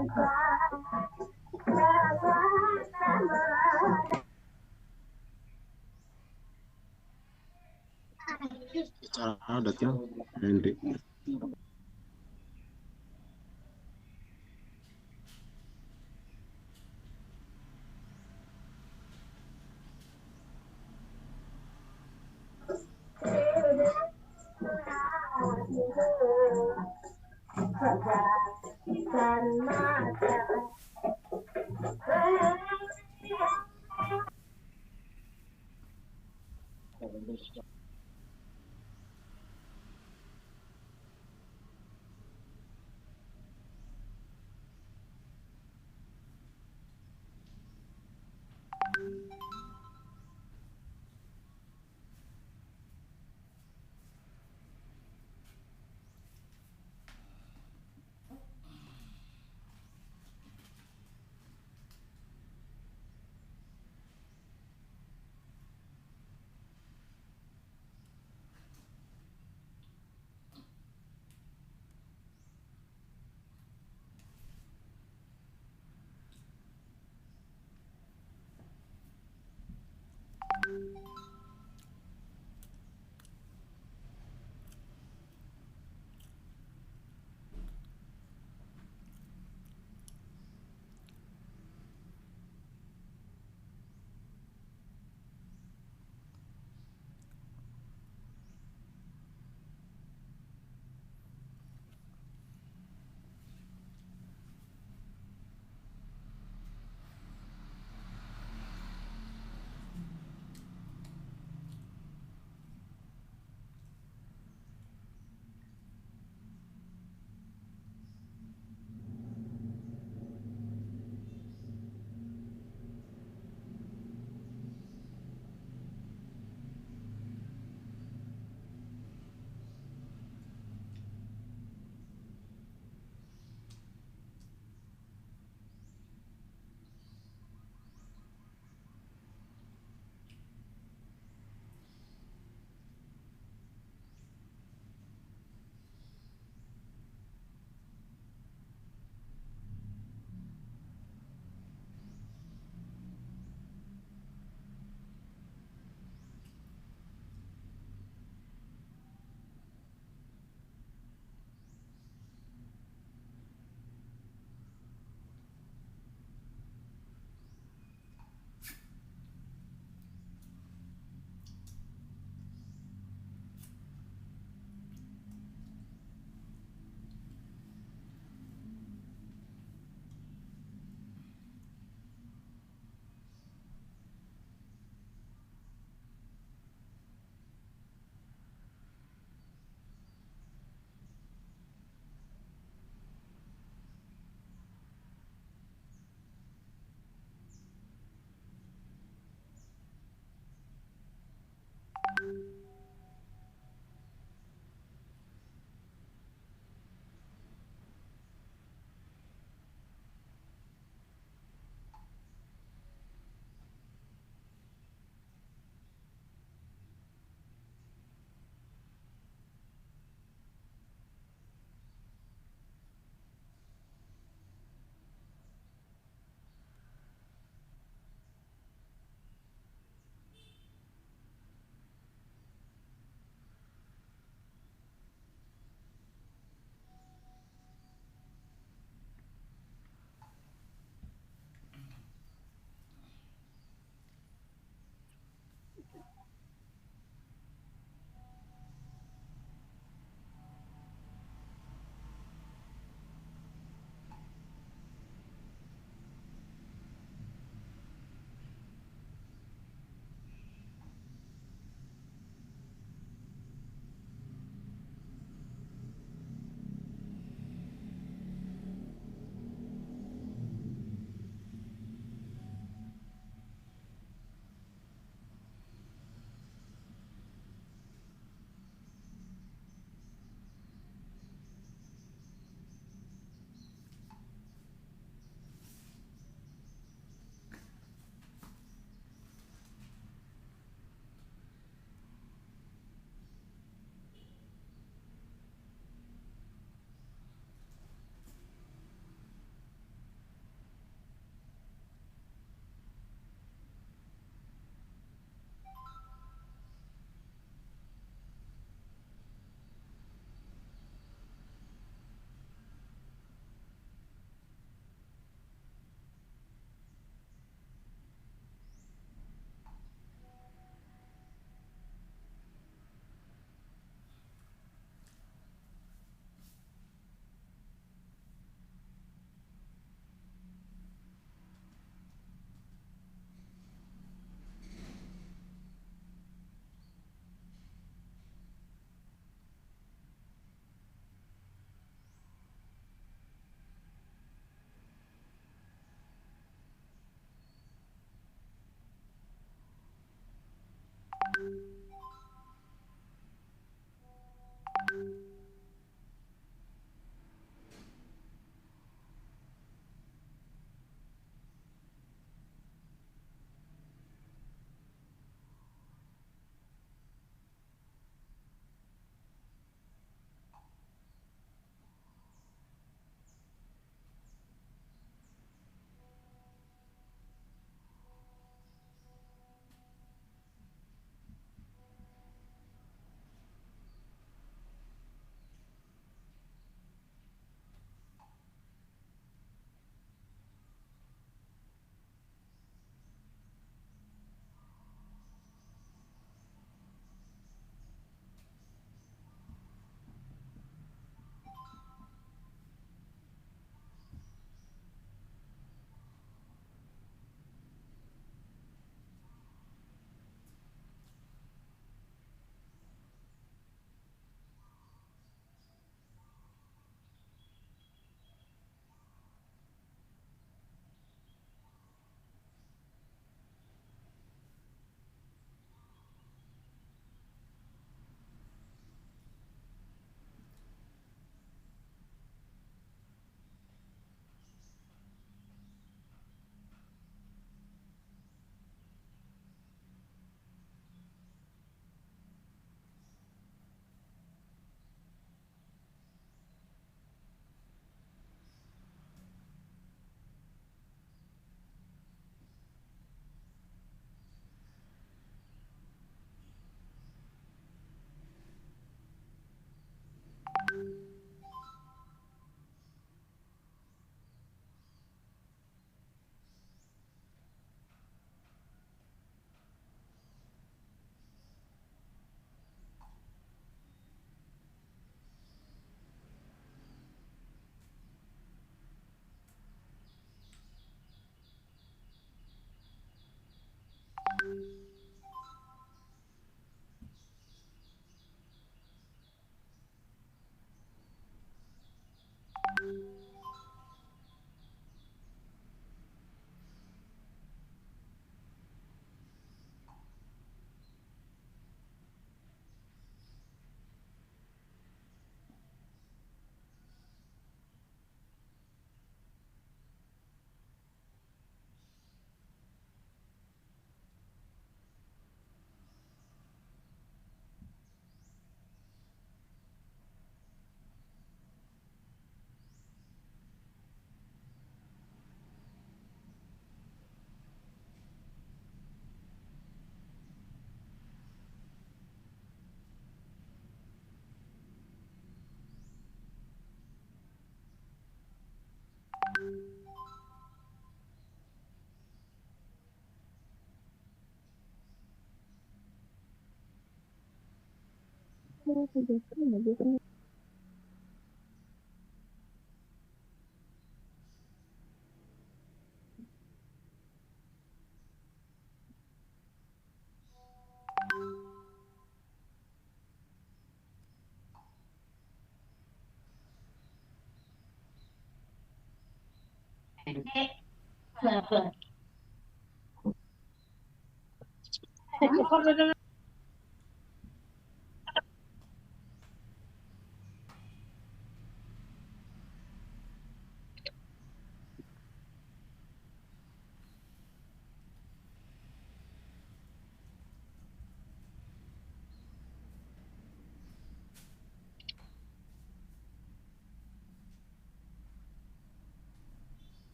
Cara ada tiang, Hendrik.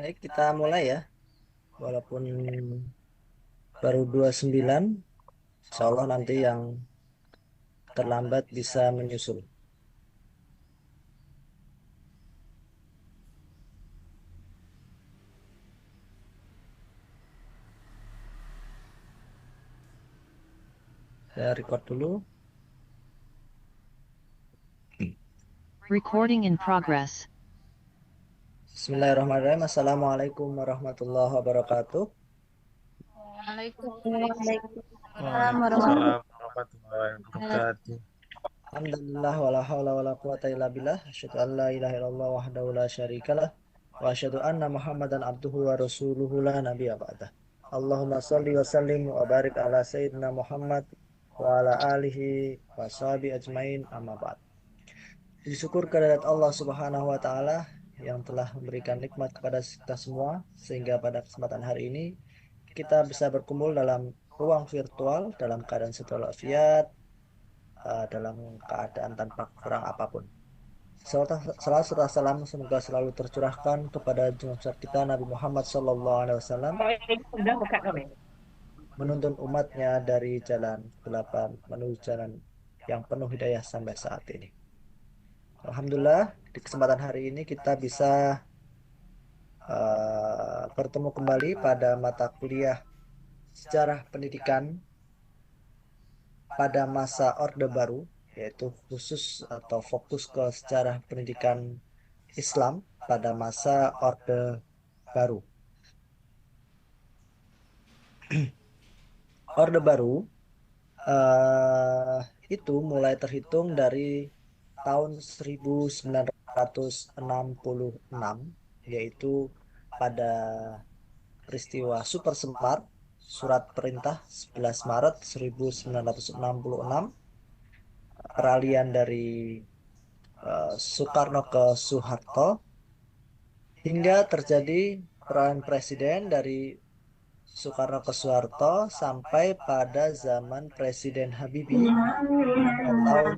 Baik, kita mulai ya. Walaupun baru 29, insya Allah nanti yang terlambat bisa menyusul. Saya record dulu. Recording in progress. Bismillahirrahmanirrahim. Assalamualaikum warahmatullahi wabarakatuh. Waalaikumsalam warahmatullahi Waalaikumsalam warahmatullahi wabarakatuh. Alhamdulillah wala haula wala quwata illa billah. Asyhadu an la ilaha illallah wahdahu la syarikalah wa asyhadu anna Muhammadan abduhu wa rasuluhu la nabiyya ba'dah. Allahumma shalli wa sallim wa barik ala sayyidina Muhammad wa ala alihi wa sahbihi ajmain amma ba'd. Bersyukur kehadirat Allah Subhanahu wa taala yang telah memberikan nikmat kepada kita semua sehingga pada kesempatan hari ini kita bisa berkumpul dalam ruang virtual dalam keadaan setelah walafiat, dalam keadaan tanpa kurang apapun. Salam serta salam semoga selalu tercurahkan kepada junjungan besar kita Nabi Muhammad SAW, menuntun umatnya dari jalan kegelapan menuju jalan yang penuh hidayah sampai saat ini. Alhamdulillah, di kesempatan hari ini kita bisa bertemu kembali pada mata kuliah sejarah pendidikan pada masa Orde Baru, yaitu khusus atau fokus ke sejarah pendidikan Islam pada masa Orde Baru. Orde Baru itu mulai terhitung dari tahun 1966, yaitu pada peristiwa Super Semar, Surat Perintah 11 Maret 1966, peralihan dari Soekarno ke Soeharto, hingga terjadi peralihan presiden dari Soekarno ke Soeharto sampai pada zaman Presiden Habibie pada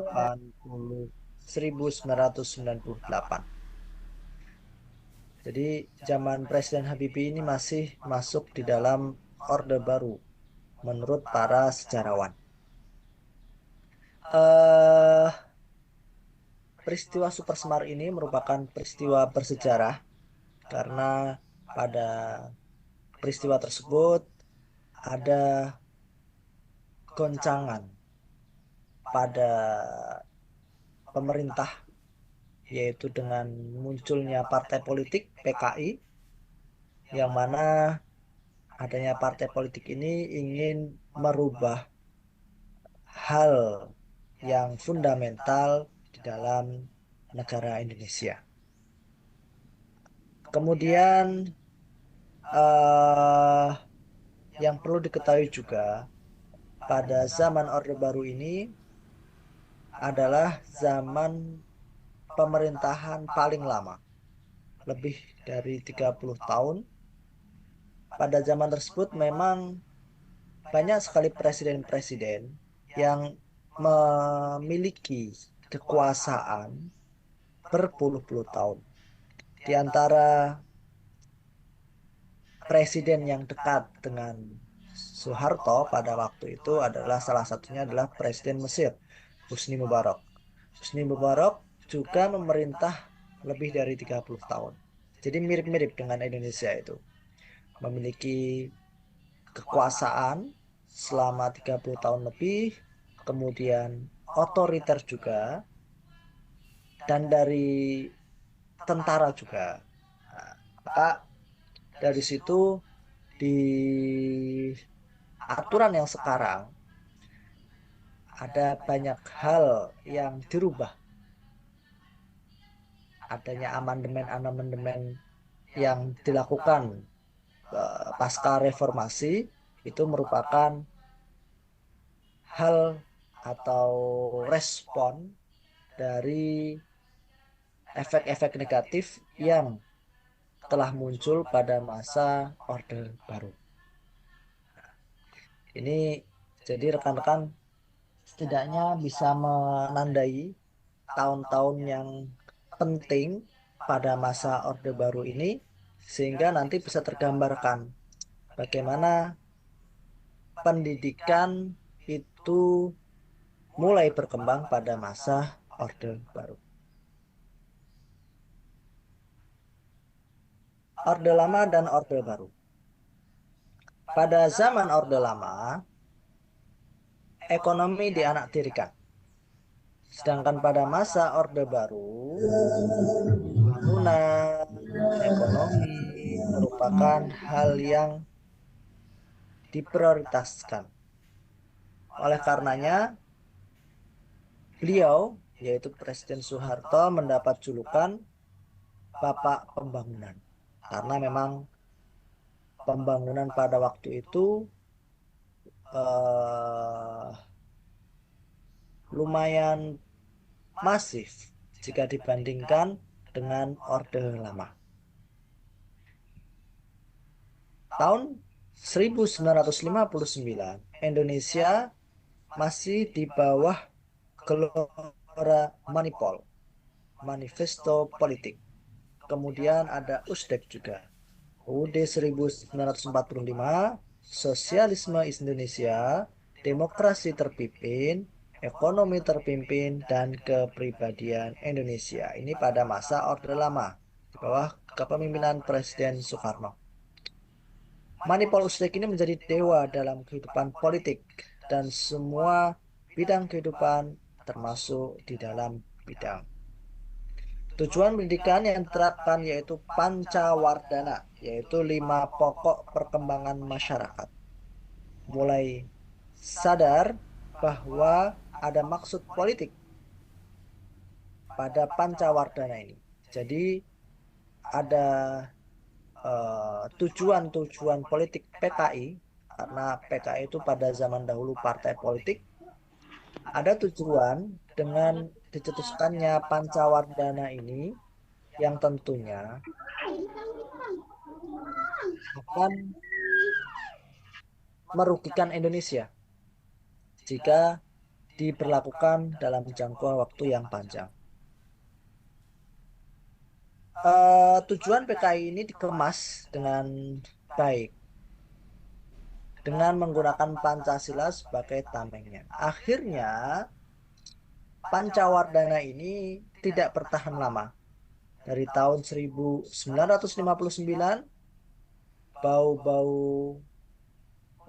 tahun 1998. Jadi zaman Presiden Habibie ini masih masuk di dalam Orde Baru menurut para sejarawan. Peristiwa Super Semar ini merupakan peristiwa bersejarah karena pada peristiwa tersebut ada goncangan pada pemerintah, yaitu dengan munculnya partai politik PKI, yang mana adanya partai politik ini ingin merubah hal yang fundamental di dalam negara Indonesia. Kemudian yang perlu diketahui juga, pada zaman Orde Baru ini adalah zaman pemerintahan paling lama, lebih dari 30 tahun. Pada zaman tersebut memang banyak sekali presiden-presiden yang memiliki kekuasaan berpuluh-puluh tahun. Di antara presiden yang dekat dengan Soeharto pada waktu itu adalah salah satunya adalah Presiden Mesir, Husni Mubarak. Husni Mubarak juga memerintah lebih dari 30 tahun. Jadi mirip-mirip dengan Indonesia itu. Memiliki kekuasaan selama 30 tahun lebih, kemudian otoriter juga, dan dari tentara juga. Nah, maka dari situ di aturan yang sekarang ada banyak hal yang dirubah. Adanya amandemen-amandemen yang dilakukan pasca reformasi itu merupakan hal atau respon dari efek-efek negatif yang telah muncul pada masa Orde Baru. Ini jadi rekan-rekan setidaknya bisa menandai tahun-tahun yang penting pada masa Orde Baru ini, sehingga nanti bisa tergambarkan bagaimana pendidikan itu mulai berkembang pada masa Orde Baru. Orde Lama dan Orde Baru. Pada zaman Orde Lama, ekonomi dianaktirikan. Sedangkan pada masa Orde Baru, pembangunan ekonomi merupakan hal yang diprioritaskan. Oleh karenanya, beliau, yaitu Presiden Soeharto, mendapat julukan Bapak Pembangunan. Karena memang pembangunan pada waktu itu lumayan masif jika dibandingkan dengan Orde Lama. Tahun 1959, Indonesia masih di bawah gelora Manipol, Manifesto Politik. Kemudian ada USDEK juga. UUD 1945, Sosialisme Indonesia, Demokrasi Terpimpin, Ekonomi Terpimpin, dan Kepribadian Indonesia. Ini pada masa Orde Lama, di bawah kepemimpinan Presiden Soekarno. Manipol USDEK ini menjadi dewa dalam kehidupan politik dan semua bidang kehidupan termasuk di dalam bidang. Tujuan pendidikan yang diterapkan yaitu Pancawardhana, yaitu 5 pokok perkembangan masyarakat. Mulai sadar bahwa ada maksud politik pada Pancawardhana ini. Jadi ada tujuan-tujuan politik PKI, karena PKI itu pada zaman dahulu partai politik. Ada tujuan dengan dicetuskannya Pancawardhana ini yang tentunya akan merugikan Indonesia jika diberlakukan dalam jangka waktu yang panjang. Tujuan PKI ini dikemas dengan baik dengan menggunakan Pancasila sebagai tamengnya. Akhirnya Pancawardhana ini tidak bertahan lama. Dari tahun 1959, bau-bau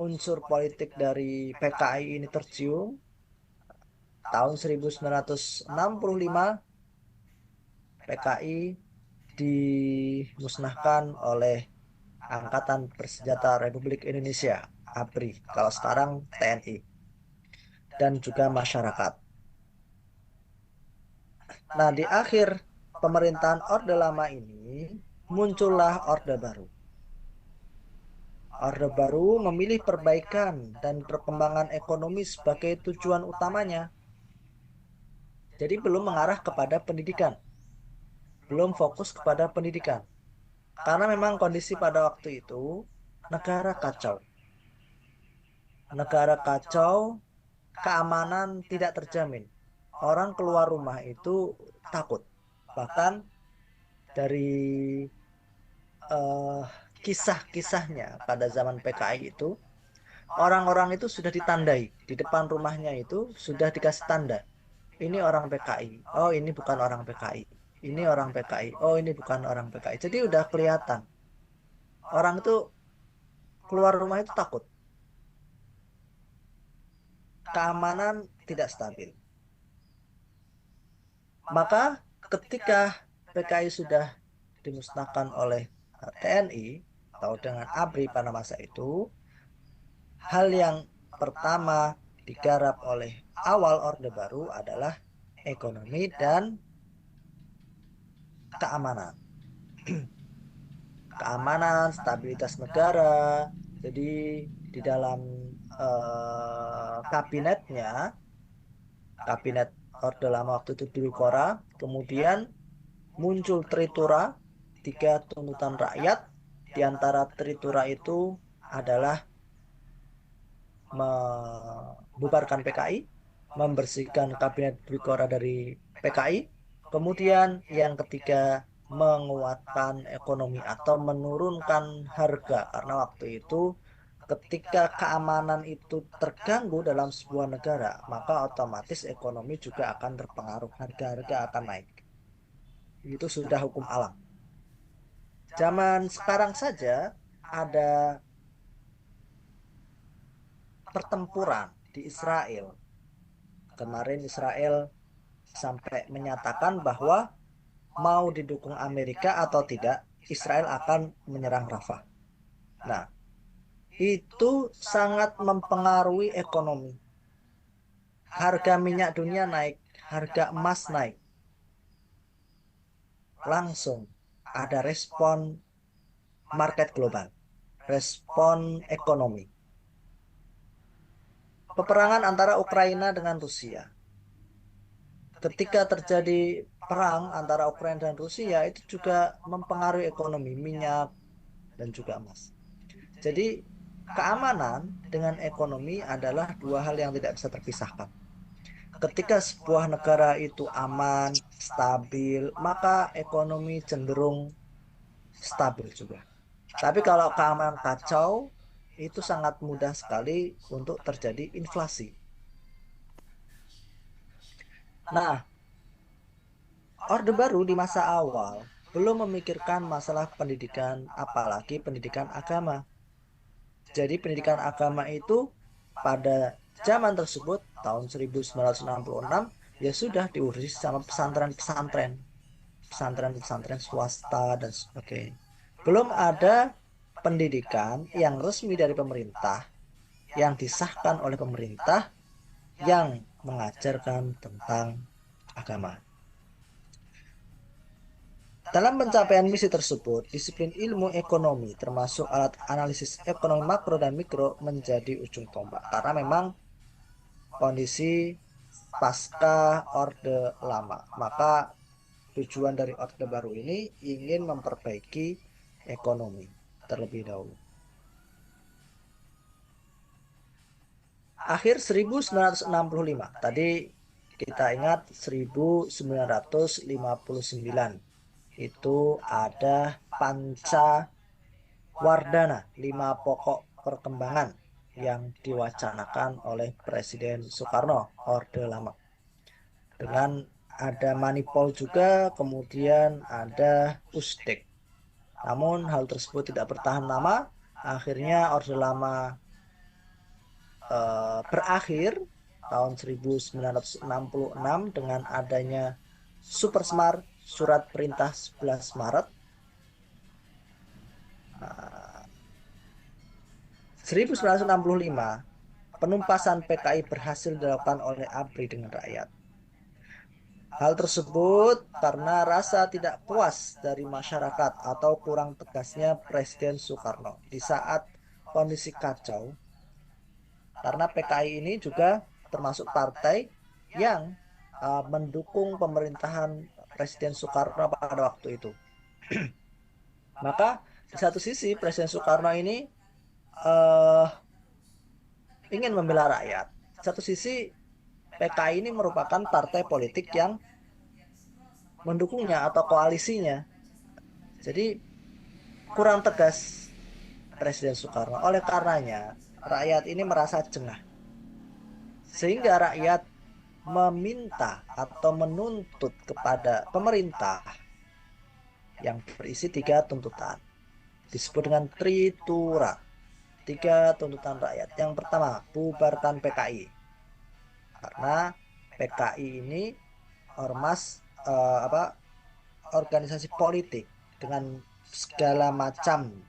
unsur politik dari PKI ini tercium. Tahun 1965, PKI dimusnahkan oleh Angkatan Bersenjata Republik Indonesia, ABRI, kalau sekarang TNI, dan juga masyarakat. Nah, di akhir pemerintahan Orde Lama ini, muncullah Orde Baru. Orde Baru memilih perbaikan dan perkembangan ekonomi sebagai tujuan utamanya. Jadi belum mengarah kepada pendidikan. Belum fokus kepada pendidikan. Karena memang kondisi pada waktu itu negara kacau. Negara kacau, keamanan tidak terjamin. Orang keluar rumah itu takut. Bahkan dari kisah-kisahnya pada zaman PKI itu, orang-orang itu sudah ditandai. Di depan rumahnya itu sudah dikasih tanda. Ini orang PKI. Oh, ini bukan orang PKI. Ini orang PKI. Oh, ini bukan orang PKI. Jadi udah kelihatan. Orang itu keluar rumah itu takut. Keamanan tidak stabil. Maka ketika PKI sudah dimusnahkan oleh TNI atau dengan ABRI pada masa itu, hal yang pertama digarap oleh awal Orde Baru adalah ekonomi dan keamanan. Keamanan, stabilitas negara. Jadi di dalam kabinetnya, kabinet Orde Lama waktu itu Dirukora, kemudian muncul Tritura, 3 tuntutan rakyat. Di antara Tritura itu adalah membubarkan PKI, membersihkan kabinet Dirukora dari PKI. Kemudian yang ketiga, menguatkan ekonomi atau menurunkan harga, karena waktu itu ketika keamanan itu terganggu dalam sebuah negara, maka otomatis ekonomi juga akan terpengaruh, harga-harga akan naik. Itu sudah hukum alam. Zaman sekarang saja ada pertempuran di Israel. Kemarin Israel sampai menyatakan bahwa mau didukung Amerika atau tidak, Israel akan menyerang Rafah. Nah, itu sangat mempengaruhi ekonomi. Harga minyak dunia naik, harga emas naik. Langsung ada respon market global, respon ekonomi. Peperangan antara Ukraina dengan Rusia. Ketika terjadi perang antara Ukraina dan Rusia, itu juga mempengaruhi ekonomi, minyak dan juga emas. Jadi keamanan dengan ekonomi adalah dua hal yang tidak bisa terpisahkan. Ketika sebuah negara itu aman, stabil, maka ekonomi cenderung stabil juga. Tapi kalau keamanan kacau, itu sangat mudah sekali untuk terjadi inflasi. Nah, Orde Baru di masa awal belum memikirkan masalah pendidikan, apalagi pendidikan agama. Jadi pendidikan agama itu pada zaman tersebut, tahun 1966, ya sudah diurusi sama pesantren-pesantren. Pesantren-pesantren swasta dan sebagainya. Belum ada pendidikan yang resmi dari pemerintah, yang disahkan oleh pemerintah, yang mengajarkan tentang agama. Dalam pencapaian misi tersebut, disiplin ilmu ekonomi termasuk alat analisis ekonomi makro dan mikro menjadi ujung tombak. Karena memang kondisi pasca Orde Lama, maka tujuan dari Orde Baru ini ingin memperbaiki ekonomi terlebih dahulu. Akhir 1965, tadi kita ingat 1959, itu ada Panca Wardana, 5 pokok perkembangan yang diwacanakan oleh Presiden Soekarno, Orde Lama. Dengan ada Manipol juga, kemudian ada Usdek. Namun hal tersebut tidak bertahan lama. Akhirnya Orde Lama berakhir tahun 1966 dengan adanya Supersmar, Surat Perintah 11 Maret 1965. Penumpasan PKI berhasil dilakukan oleh ABRI dengan rakyat. Hal tersebut karena rasa tidak puas dari masyarakat atau kurang tegasnya Presiden Soekarno di saat kondisi kacau. Karena PKI ini juga termasuk partai yang mendukung pemerintahan Presiden Soekarno pada waktu itu. Maka di satu sisi Presiden Soekarno ini ingin membela rakyat. Di satu sisi PKI ini merupakan partai politik yang mendukungnya atau koalisinya. Jadi kurang tegas Presiden Soekarno. Oleh karenanya rakyat ini merasa jengah. Sehingga rakyat meminta atau menuntut kepada pemerintah yang berisi 3 tuntutan. Disebut dengan Tritura. 3 tuntutan rakyat. Yang pertama, bubarkan PKI. Karena PKI ini ormas organisasi politik dengan segala macam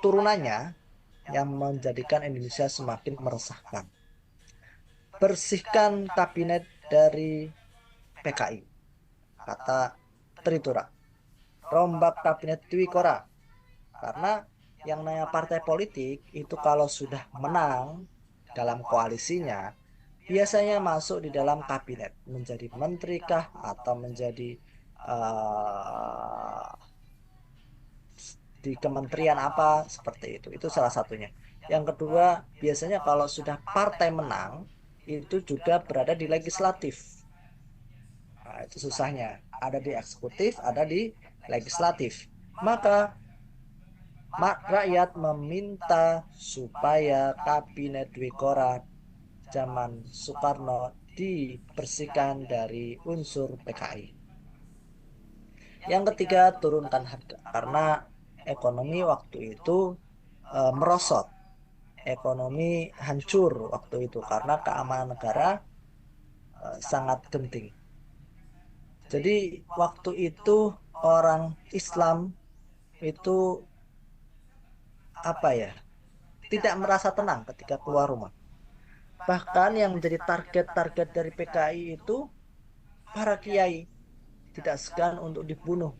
turunannya yang menjadikan Indonesia semakin meresahkan. Bersihkan kabinet dari PKI, kata Tritura. Rombak kabinet Dwikora, karena yang namanya partai politik itu kalau sudah menang dalam koalisinya biasanya masuk di dalam kabinet menjadi menteri kah atau menjadi di kementerian apa seperti itu salah satunya. Yang kedua, biasanya kalau sudah partai menang itu juga berada di legislatif. Nah, itu susahnya, ada di eksekutif, ada di legislatif. Maka rakyat meminta supaya kabinet Dwikora zaman Soekarno dibersihkan dari unsur PKI. Yang ketiga, turunkan harga karena ekonomi waktu itu merosot. Ekonomi hancur waktu itu karena keamanan negara sangat genting. Jadi waktu itu orang Islam itu tidak merasa tenang ketika keluar rumah. Bahkan yang menjadi target-target dari PKI itu para kiai, tidak segan untuk dibunuh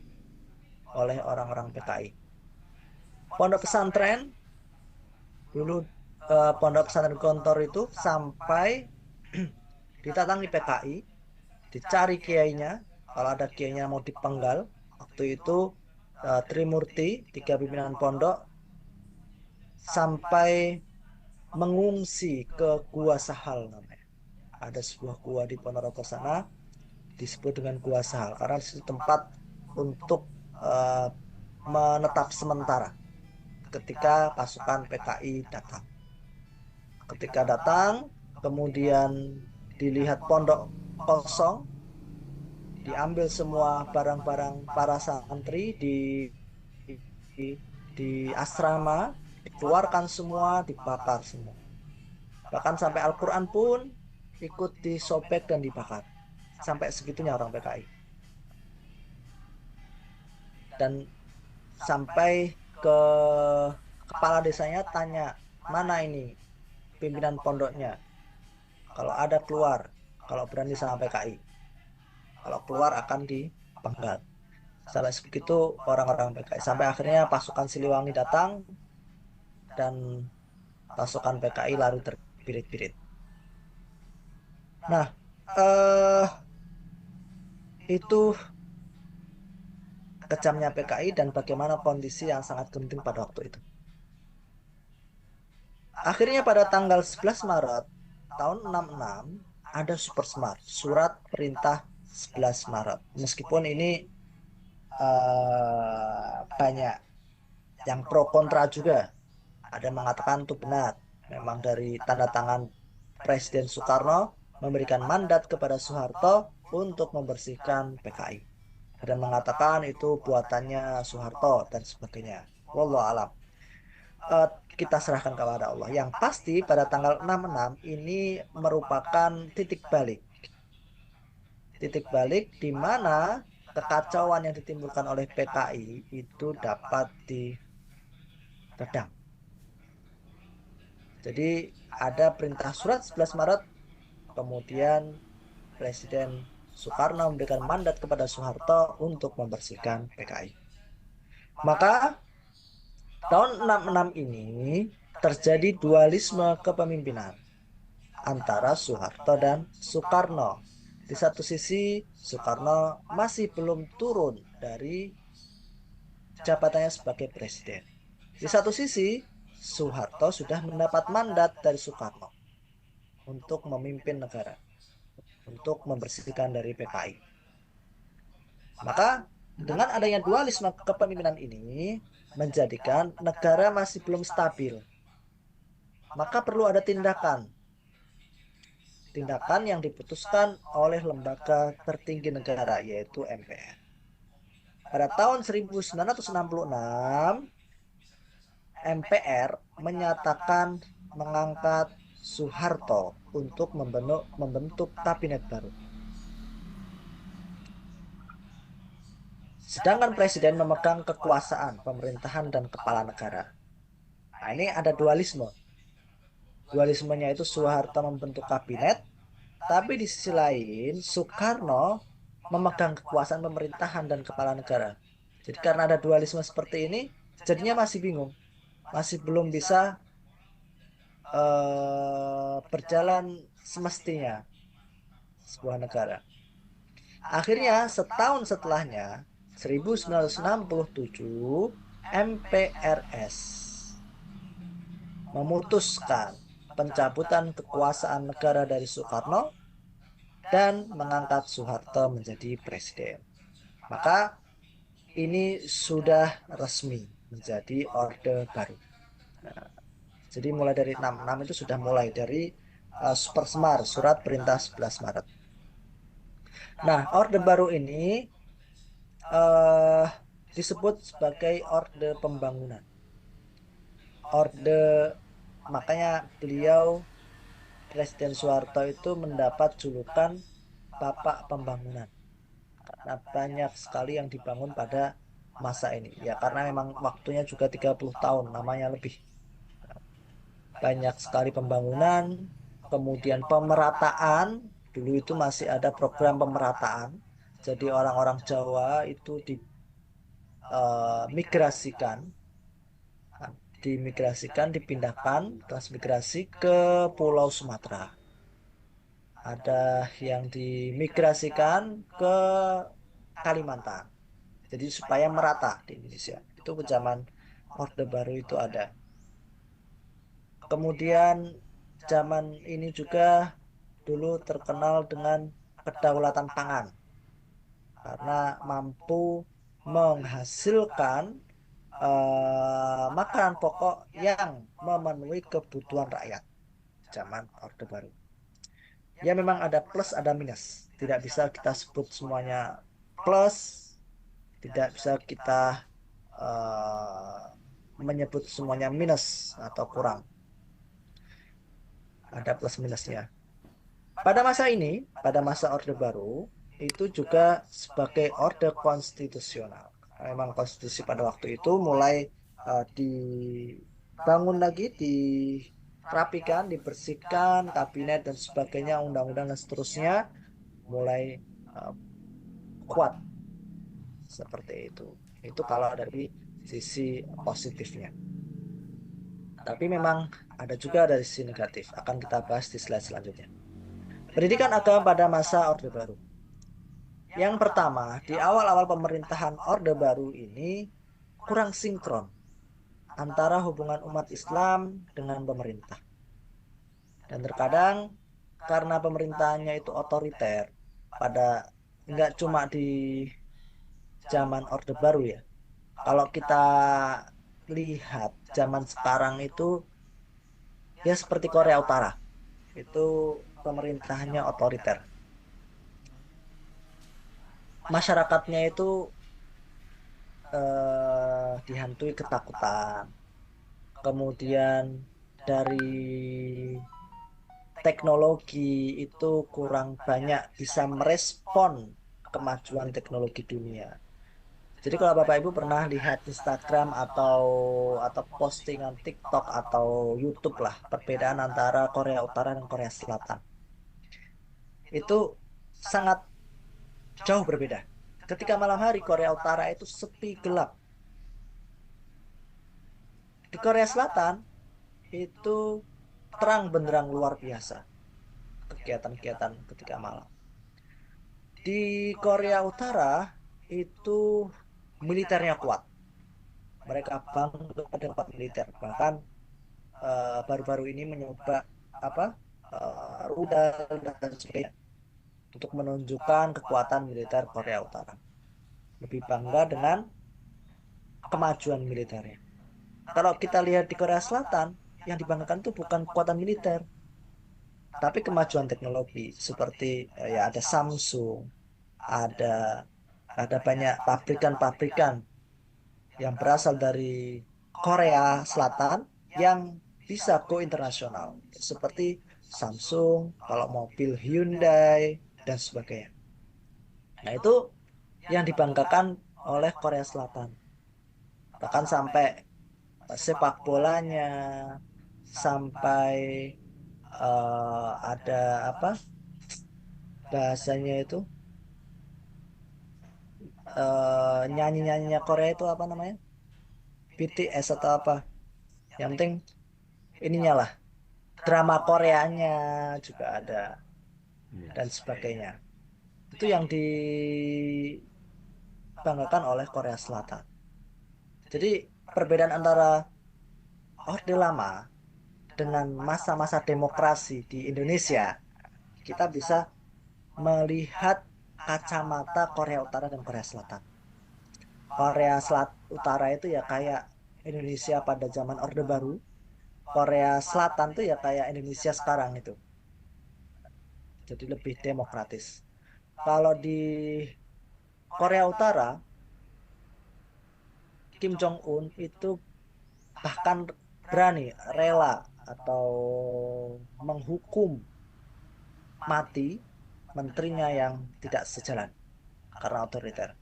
oleh orang-orang PKI. Pondok pesantren dulu, pondok pesantren Gontor itu sampai ditatangi PKI, dicari kiainya. Kalau ada kiainya mau dipenggal, waktu itu Trimurti, 3 pimpinan pondok, sampai mengungsi ke Gua Sahal namanya. Ada sebuah gua di Ponorogo sana disebut dengan Gua Sahal karena di situ tempat untuk menetap sementara ketika pasukan PKI datang. Ketika datang, kemudian dilihat pondok kosong, diambil semua barang-barang para santri di asrama, dikeluarkan semua, dibakar semua. Bahkan sampai Al-Quran pun ikut disobek dan dibakar. Sampai segitunya orang PKI. Dan sampai ke kepala desanya tanya, mana ini pimpinan pondoknya? Kalau ada keluar, kalau berani sama PKI. Kalau keluar akan dipenggal. Sampai segitu orang-orang PKI. Sampai akhirnya pasukan Siliwangi datang dan pasukan PKI lari terbirit-birit. Nah, itu kejamnya PKI dan bagaimana kondisi yang sangat genting pada waktu itu. Akhirnya pada tanggal 11 Maret tahun 66 ada Super Smart, surat perintah 11 Maret. Meskipun ini banyak yang pro kontra juga. Ada yang mengatakan itu benar. Memang dari tanda tangan Presiden Soekarno memberikan mandat kepada Soeharto untuk membersihkan PKI. Ada yang mengatakan itu buatannya Soeharto dan sebagainya. Wallahu alam. Kita serahkan kepada Allah. Yang pasti pada tanggal 66 ini merupakan titik balik. Titik balik di mana kekacauan yang ditimbulkan oleh PKI itu dapat diredam. Jadi ada perintah surat 11 Maret, kemudian Presiden Soekarno memberikan mandat kepada Soeharto untuk membersihkan PKI. Maka tahun 66 ini terjadi dualisme kepemimpinan antara Soeharto dan Soekarno. Di satu sisi Soekarno masih belum turun dari jabatannya sebagai presiden. Di satu sisi Soeharto sudah mendapat mandat dari Soekarno untuk memimpin negara, untuk membersihkan dari PKI. Maka dengan adanya dualisme kepemimpinan ini menjadikan negara masih belum stabil. Maka perlu ada tindakan yang diputuskan oleh lembaga tertinggi negara, yaitu MPR. Pada tahun 1966, MPR menyatakan mengangkat Soeharto untuk membentuk kabinet baru. Sedangkan presiden memegang kekuasaan pemerintahan dan kepala negara. Nah, ini ada dualisme. Dualismenya itu Soeharto membentuk kabinet, tapi di sisi lain Soekarno memegang kekuasaan pemerintahan dan kepala negara. Jadi karena ada dualisme seperti ini, jadinya masih bingung. Masih belum bisa berjalan semestinya sebuah negara. Akhirnya setahun setelahnya 1967 MPRS memutuskan pencabutan kekuasaan negara dari Soekarno dan mengangkat Soeharto menjadi presiden. Maka ini sudah resmi menjadi Orde Baru. Nah, jadi mulai dari 66 itu sudah mulai dari Super Smart, surat perintah 11 Maret. Nah, Orde Baru ini disebut sebagai Orde Pembangunan. Makanya beliau Presiden Soeharto itu mendapat julukan Bapak Pembangunan. Karena banyak sekali yang dibangun pada masa ini. Ya karena memang waktunya juga 30 tahun, namanya lebih. Banyak sekali pembangunan, kemudian pemerataan. Dulu itu masih ada program pemerataan. Jadi orang-orang Jawa itu dipindahkan, transmigrasi ke Pulau Sumatera. Ada yang dimigrasikan ke Kalimantan. Jadi supaya merata di Indonesia. Itu zaman Orde Baru itu ada. Kemudian zaman ini juga dulu terkenal dengan kedaulatan pangan karena mampu menghasilkan makanan pokok yang memenuhi kebutuhan rakyat zaman Orde Baru. Ya memang ada plus ada minus. Tidak bisa kita sebut semuanya plus, tidak bisa kita menyebut semuanya minus atau kurang. Ada plus minusnya. Pada masa ini, pada masa Orde Baru, itu juga sebagai orde konstitusional. Memang konstitusi pada waktu itu mulai dibangun lagi, dirapikan, dibersihkan, kabinet dan sebagainya, undang-undang dan seterusnya, mulai kuat. Seperti itu. Itu kalau dari sisi positifnya. Tapi memang ada juga dari sisi negatif. Akan kita bahas di slide selanjutnya. Pendidikan agama pada masa Orde Baru. Yang pertama, di awal-awal pemerintahan Orde Baru ini kurang sinkron antara hubungan umat Islam dengan pemerintah. Dan terkadang karena pemerintahannya itu otoriter, nggak cuma di zaman Orde Baru ya. Kalau kita lihat zaman sekarang itu ya seperti Korea Utara. Itu pemerintahnya otoriter. Masyarakatnya itu dihantui ketakutan. Kemudian dari teknologi itu kurang banyak bisa merespon kemajuan teknologi dunia. Jadi kalau Bapak Ibu pernah lihat Instagram atau postingan TikTok atau YouTube lah, perbedaan antara Korea Utara dan Korea Selatan. Itu sangat jauh berbeda. Ketika malam hari Korea Utara itu sepi gelap. Di Korea Selatan itu terang benderang luar biasa. Kegiatan-kegiatan ketika malam. Di Korea Utara itu militernya kuat. Mereka bangga dengan militer. Bahkan baru-baru ini mencoba rudal dan sebagainya untuk menunjukkan kekuatan militer Korea Utara. Lebih bangga dengan kemajuan militernya. Kalau kita lihat di Korea Selatan, yang dibanggakan itu bukan kekuatan militer, tapi kemajuan teknologi. Seperti ya ada Samsung, ada banyak pabrikan-pabrikan yang berasal dari Korea Selatan yang bisa go internasional. Seperti Samsung, kalau mobil Hyundai, dan sebagainya. Nah itu yang dibanggakan oleh Korea Selatan. Bahkan sampai sepak bolanya, sampai ada bahasanya itu nyanyi-nyanyinya Korea itu apa namanya? BTS atau apa? Yang penting ininya lah. Drama Koreanya juga ada dan sebagainya. Itu yang dibanggakan oleh Korea Selatan. Jadi perbedaan antara Orde Lama dengan masa-masa demokrasi di Indonesia, kita bisa melihat kacamata Korea Utara dan Korea Selatan. Korea Utara itu ya kayak Indonesia pada zaman Orde Baru. Korea Selatan tuh ya kayak Indonesia sekarang itu. Jadi lebih demokratis. Kalau di Korea Utara, Kim Jong Un itu bahkan berani, rela atau menghukum mati menterinya yang tidak sejalan karena otoriter.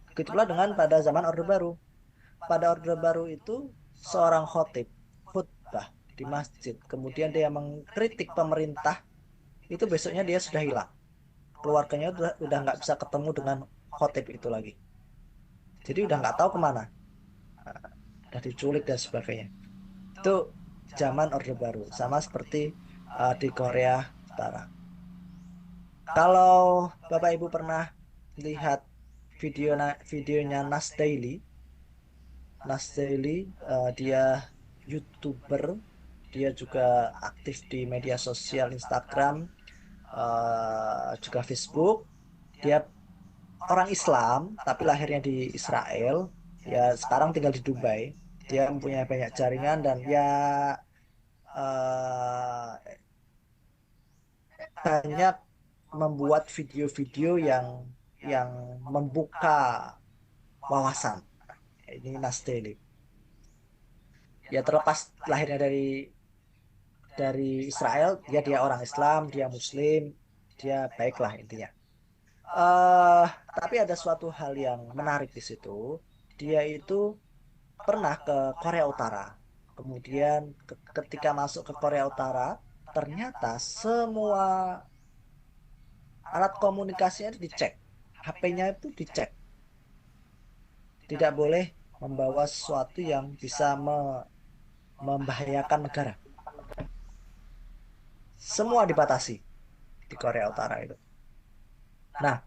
Begitulah dengan pada zaman Orde Baru. Pada Orde Baru itu seorang khotib khutbah di masjid, kemudian dia mengkritik pemerintah, itu besoknya dia sudah hilang. Keluarganya udah nggak bisa ketemu dengan khotib itu lagi. Jadi udah nggak tahu kemana. Udah diculik dan sebagainya. Itu zaman Orde Baru, sama seperti di Korea Utara. Kalau Bapak Ibu pernah lihat videonya Nas Daily. Nas Daily, dia YouTuber, dia juga aktif di media sosial Instagram, juga Facebook. Dia orang Islam tapi lahirnya di Israel, ya sekarang tinggal di Dubai. Dia mempunyai banyak jaringan dan ya eh, banyak membuat video-video yang membuka wawasan. Ini Nas Daily. Ya terlepas lahirnya dari Israel, dia orang Islam, dia Muslim, dia baiklah intinya. eh tapi ada suatu hal yang menarik di situ. Dia itu pernah ke Korea Utara. Kemudian ketika masuk ke Korea Utara, ternyata semua alat komunikasinya itu dicek. HP-nya itu dicek. Tidak boleh membawa sesuatu yang bisa membahayakan negara. Semua dibatasi di Korea Utara itu. Nah,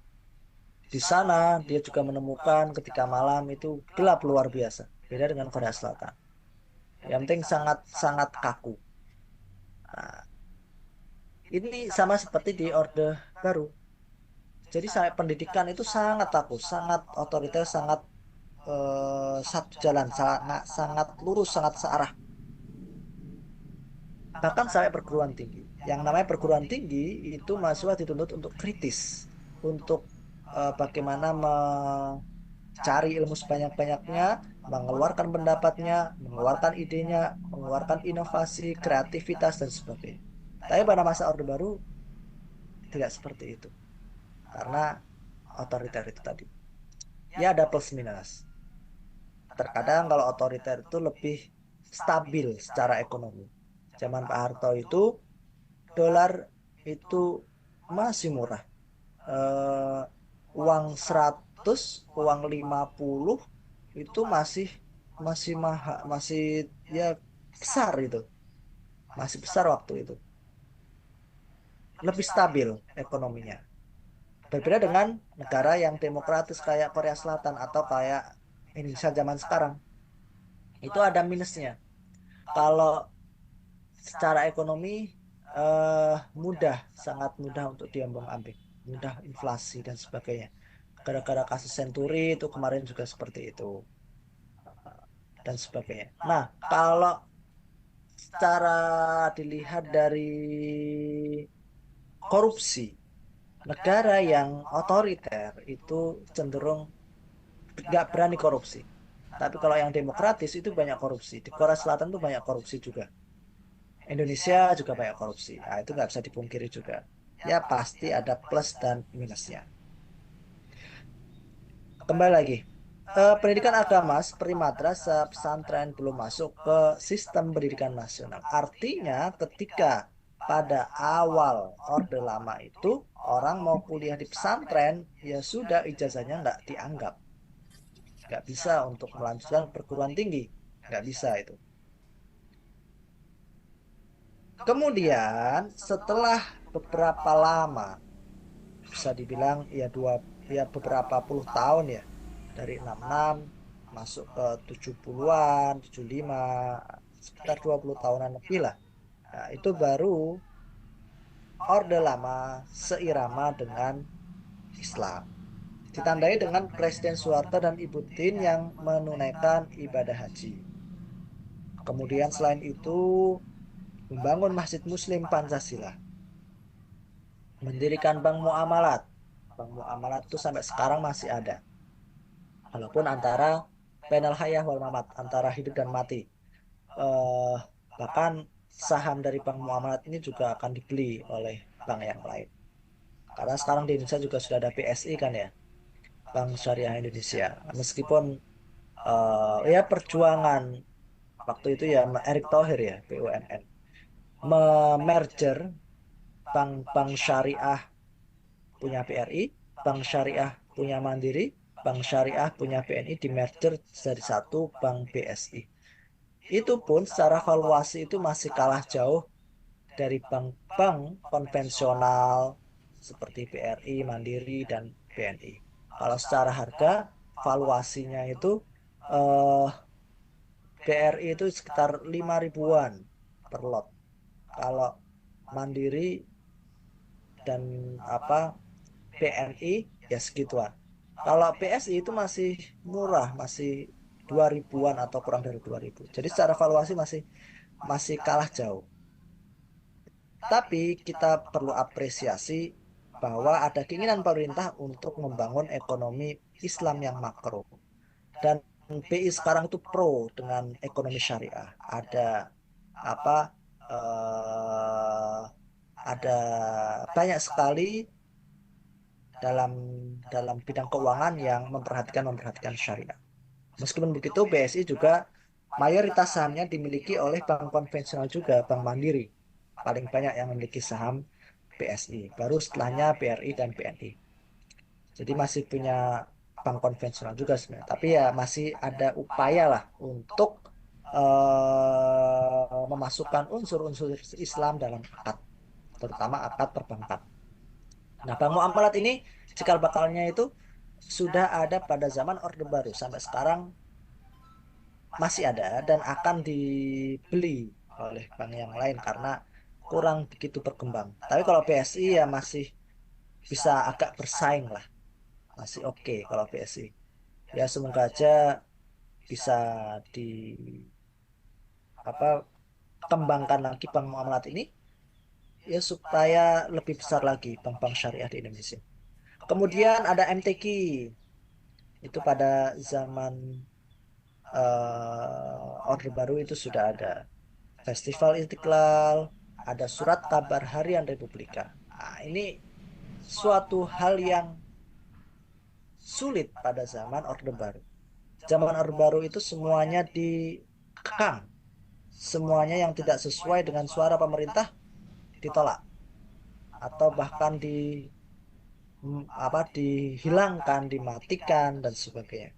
di sana dia juga menemukan ketika malam itu gelap luar biasa. Beda dengan Korea Selatan. Yang penting sangat kaku. Nah, ini sama seperti di Orde Baru. Jadi pendidikan itu sangat kaku, sangat otoriter, sangat satu jalan, sangat lurus, sangat searah. Bahkan sampai perguruan tinggi. Yang namanya perguruan tinggi itu mahasiswa dituntut untuk kritis, untuk bagaimana mencari ilmu sebanyak-banyaknya, mengeluarkan pendapatnya, mengeluarkan idenya, mengeluarkan inovasi, kreativitas, dan sebagainya. Tapi pada masa Orde Baru tidak seperti itu. Karena otoriter itu tadi. Ya ada plus minus. Terkadang kalau otoriter itu lebih stabil secara ekonomi. Zaman Pak Harto itu dolar itu masih murah. Uang 100, uang 50 itu masih mahal, masih ya besar itu. Masih besar waktu itu. Lebih stabil ekonominya. Berbeda dengan negara yang demokratis kayak Korea Selatan atau kayak Indonesia zaman sekarang. Itu ada minusnya. Kalau secara ekonomi sangat mudah untuk diambil, mudah inflasi dan sebagainya. Gara-gara kasus Senturi itu kemarin juga seperti itu dan sebagainya. Nah, kalau secara dilihat dari korupsi, negara yang otoriter itu cenderung nggak berani korupsi. Tapi kalau yang demokratis itu banyak korupsi. Di Korea Selatan itu banyak korupsi juga. Indonesia juga banyak korupsi. Nah, itu nggak bisa dipungkiri juga. Ya pasti ada plus dan minusnya. Kembali lagi. Pendidikan agama seperti madrasah, pesantren belum masuk ke sistem pendidikan nasional. Artinya ketika pada awal Orde Lama itu orang mau kuliah di pesantren, ya sudah ijazahnya nggak dianggap. Nggak bisa untuk melanjutkan perguruan tinggi. Nggak bisa itu. Kemudian setelah beberapa lama, bisa dibilang ya beberapa puluh tahun ya, dari 66 masuk ke 70-an, 75, sekitar 20 tahunan lebih lah. Nah, itu baru Orde Lama seirama dengan Islam. Ditandai dengan Presiden Soeharto dan Ibu Tien yang menunaikan ibadah haji. Kemudian selain itu membangun Masjid Muslim Pancasila. Mendirikan Bank Muamalat. Bank Muamalat itu sampai sekarang masih ada. Walaupun antara penal hayah wal mamat, antara hidup dan mati. Bahkan saham dari Bank Muamalat ini juga akan dibeli oleh bank yang lain. Karena sekarang di Indonesia juga sudah ada BSI kan ya, Bank Syariah Indonesia. Meskipun ya perjuangan waktu itu ya Erick Thohir ya, BUMN, memerger bank syariah punya BRI, bank syariah punya Mandiri, bank syariah punya BNI, di merger dari satu bank BSI. Itu pun secara valuasi itu masih kalah jauh dari bank-bank konvensional seperti BRI, Mandiri, dan BNI. Kalau secara harga, valuasinya itu eh, BRI itu sekitar 5 ribuan per lot. Kalau Mandiri dan BNI ya segituan. Kalau PSI itu masih murah, masih 2 ribuan atau kurang dari 2 ribu. Jadi secara valuasi masih masih kalah jauh. Tapi kita perlu apresiasi bahwa ada keinginan pemerintah untuk membangun ekonomi Islam yang makro. Dan BI sekarang itu pro dengan ekonomi syariah. Apa eh, ada banyak sekali dalam dalam bidang keuangan yang memperhatikan syariah. Meskipun begitu, BSI juga mayoritas sahamnya dimiliki oleh bank konvensional juga, Bank Mandiri. Paling banyak yang memiliki saham BSI, baru setelahnya BRI dan BNI. Jadi masih punya bank konvensional juga sebenarnya. Tapi ya masih ada upaya lah untuk memasukkan unsur-unsur Islam dalam akad, terutama akad perbankan. Nah, bank muamalat ini cikal bakalnya itu sudah ada pada zaman Orde Baru, sampai sekarang masih ada dan akan dibeli oleh bank yang lain karena kurang begitu berkembang. Tapi kalau BSI ya masih bisa agak bersaing lah, masih oke kalau BSI. Ya semoga aja bisa di apa kembangkan lagi bank muamalat ini ya supaya lebih besar lagi bank-bank syariah di Indonesia. Kemudian ada MTQ, itu pada zaman Orde Baru itu sudah ada Festival Istiqlal, ada Surat Kabar Harian Republika. Nah, ini suatu hal yang sulit pada zaman Orde Baru. Zaman Orde Baru itu semuanya dikekang, semuanya yang tidak sesuai dengan suara pemerintah ditolak atau bahkan dihilangkan, dimatikan dan sebagainya.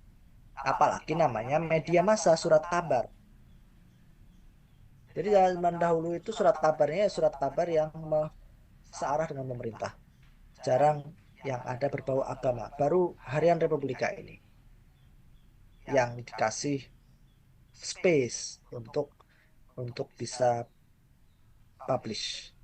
Apalagi namanya media massa, surat kabar. Jadi zaman dahulu itu surat kabarnya ya surat kabar yang searah dengan pemerintah. Jarang yang ada berbau agama. Baru Harian Republika ini yang dikasih space untuk bisa publish.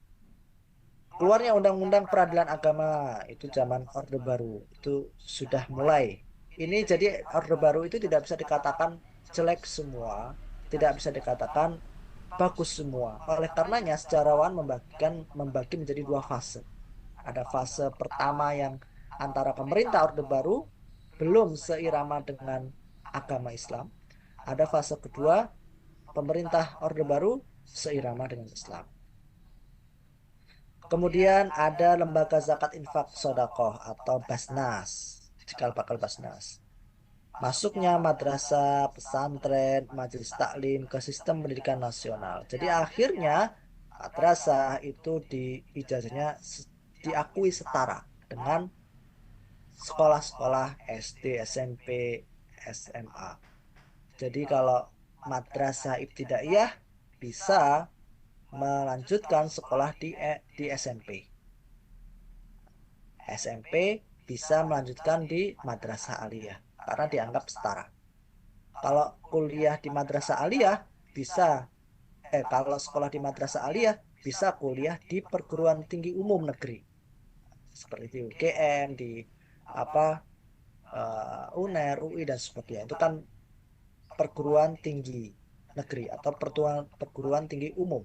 Keluarnya Undang-Undang Peradilan Agama itu zaman Orde Baru itu sudah mulai. Ini jadi Orde Baru itu tidak bisa dikatakan jelek semua, tidak bisa dikatakan bagus semua. Oleh karenanya sejarawan membagi menjadi dua fase. Ada fase pertama yang antara pemerintah Orde Baru belum seirama dengan agama Islam. Ada fase kedua pemerintah Orde Baru seirama dengan Islam. Kemudian ada lembaga zakat infak sodakoh atau Basnas, cikal bakal Basnas. Masuknya madrasah, pesantren, majelis taklim ke sistem pendidikan nasional. Jadi akhirnya madrasah itu ijazahnya diakui setara dengan sekolah-sekolah SD, SMP, SMA. Jadi kalau madrasah ibtidaiyah bisa melanjutkan sekolah di SMP. SMP bisa melanjutkan di madrasah aliyah karena dianggap setara. Kalau kuliah di madrasah aliyah bisa kalau sekolah di madrasah aliyah bisa kuliah di perguruan tinggi umum negeri seperti di UGM, di UNER, UI dan sebagainya. Itu kan perguruan tinggi negeri atau perguruan tinggi umum.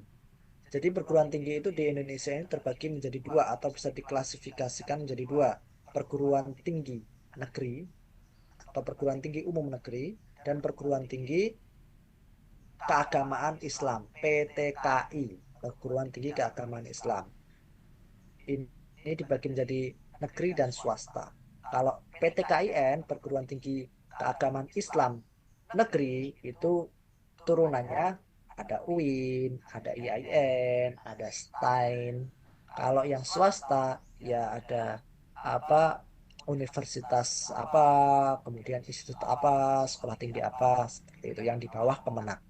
Jadi perguruan tinggi itu di Indonesia ini terbagi menjadi dua atau bisa diklasifikasikan menjadi dua. Perguruan tinggi negeri atau perguruan tinggi umum negeri dan perguruan tinggi keagamaan Islam, PTKI, perguruan tinggi keagamaan Islam. Ini dibagi menjadi negeri dan swasta. Kalau PTKIN, perguruan tinggi keagamaan Islam negeri, itu turunannya ada UIN, ada IAIN, ada STAIN. Kalau yang swasta ya ada universitas kemudian institut sekolah tinggi seperti itu yang di bawah Kemenak.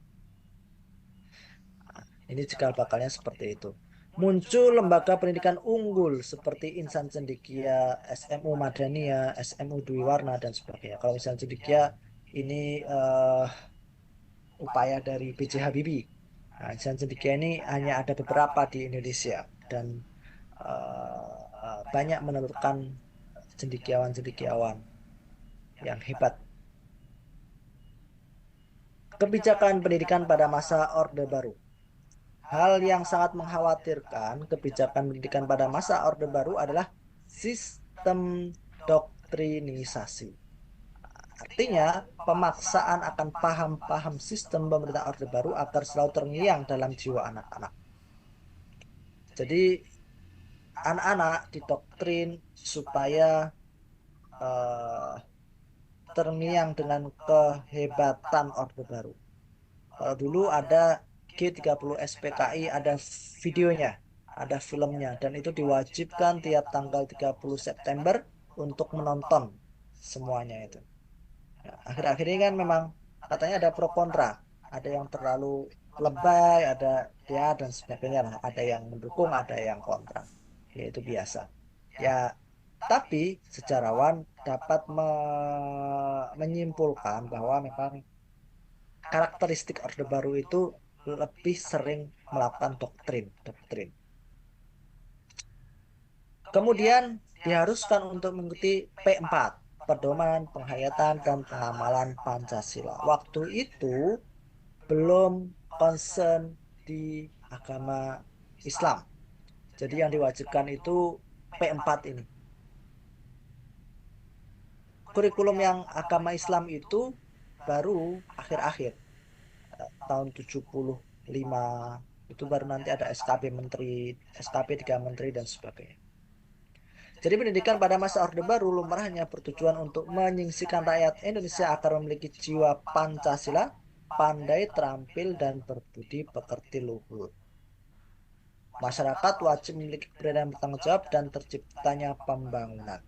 Ini cikal bakalnya seperti itu. Muncul lembaga pendidikan unggul seperti Insan Cendekia, SMU Madania, SMU Dwi Warna, dan sebagainya. Kalau Insan Cendekia ini upaya dari B.J. Habibie. Nah, Insan Cendekia ini hanya ada beberapa di Indonesia dan banyak menelurkan cendekiawan-cendekiawan yang hebat. Kebijakan pendidikan pada masa Orde Baru. Hal yang sangat mengkhawatirkan kebijakan pendidikan pada masa Orde Baru adalah sistem doktrinisasi. Artinya, pemaksaan akan paham-paham sistem pemerintah Orde Baru agar selalu terngiang dalam jiwa anak-anak. Jadi, anak-anak didoktrin supaya terngiang dengan kehebatan Orde Baru. Kalau dulu ada G30 SPKI, ada videonya, ada filmnya, dan itu diwajibkan tiap tanggal 30 September untuk menonton semuanya itu. Nah, akhir-akhir ini kan memang katanya ada pro kontra, ada yang terlalu lebay, ada ya dan sebagainya lah, ada yang mendukung, ada yang kontra, ya itu biasa. Ya, tapi sejarawan dapat menyimpulkan bahwa memang karakteristik Orde Baru itu lebih sering melakukan doktrin. Kemudian diharuskan untuk mengikuti P4, pedoman, penghayatan, dan pengamalan Pancasila. Waktu itu belum concern di agama Islam. Jadi yang diwajibkan itu P4 ini. Kurikulum yang agama Islam itu baru akhir-akhir tahun 75 itu baru nanti ada SKP Menteri, SKP 3 Menteri dan sebagainya. Jadi pendidikan pada masa Orde Baru lumrahnya bertujuan untuk menyingsingkan rakyat Indonesia agar memiliki jiwa Pancasila, pandai, terampil, dan berbudi pekerti luhur. Masyarakat wajib memiliki keberadaan bertanggung jawab dan terciptanya pembangunan.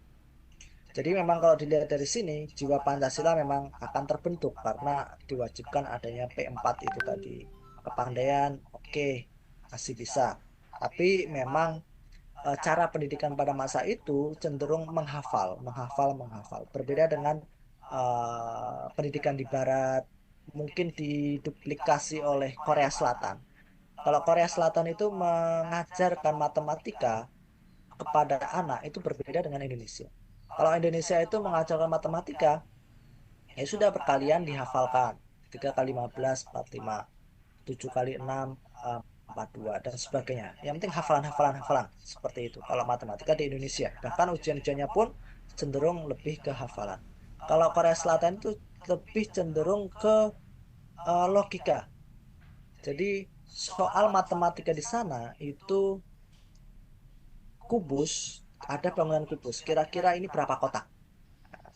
Jadi memang kalau dilihat dari sini, jiwa Pancasila memang akan terbentuk karena diwajibkan adanya P4 itu tadi. Kepandaian, oke, masih bisa. Tapi memang cara pendidikan pada masa itu cenderung menghafal. Berbeda dengan pendidikan di Barat, mungkin diduplikasi oleh Korea Selatan. Kalau Korea Selatan itu mengajarkan matematika kepada anak itu berbeda dengan Indonesia. Kalau Indonesia itu mengajarkan matematika, ya sudah berkalian dihafalkan. 3 kali 15, 45. 7 kali 6, 42, dan sebagainya. Yang penting hafalan. Seperti itu. Kalau matematika di Indonesia. Bahkan ujian-ujiannya pun cenderung lebih ke hafalan. Kalau Korea Selatan itu lebih cenderung ke logika. Jadi soal matematika di sana itu kubus, ada bangunan kubus. Kira-kira ini berapa kotak?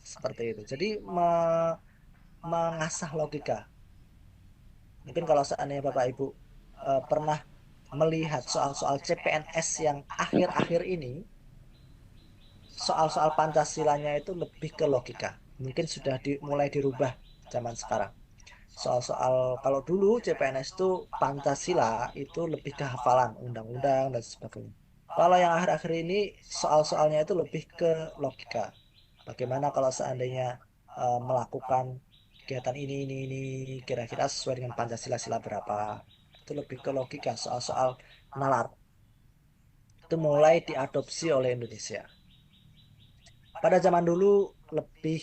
Seperti itu. Jadi mengasah logika. Mungkin kalau seandainya Bapak Ibu pernah melihat soal-soal CPNS yang akhir-akhir ini, soal-soal Pancasilanya itu lebih ke logika. Mungkin sudah mulai dirubah zaman sekarang. Soal-soal kalau dulu CPNS itu Pancasila itu lebih ke hafalan undang-undang dan sebagainya. Kalau yang akhir-akhir ini soal-soalnya itu lebih ke logika. Bagaimana kalau seandainya melakukan kegiatan ini kira-kira sesuai dengan Pancasila sila berapa? Itu lebih ke logika. Soal-soal nalar itu mulai diadopsi oleh Indonesia. Pada zaman dulu lebih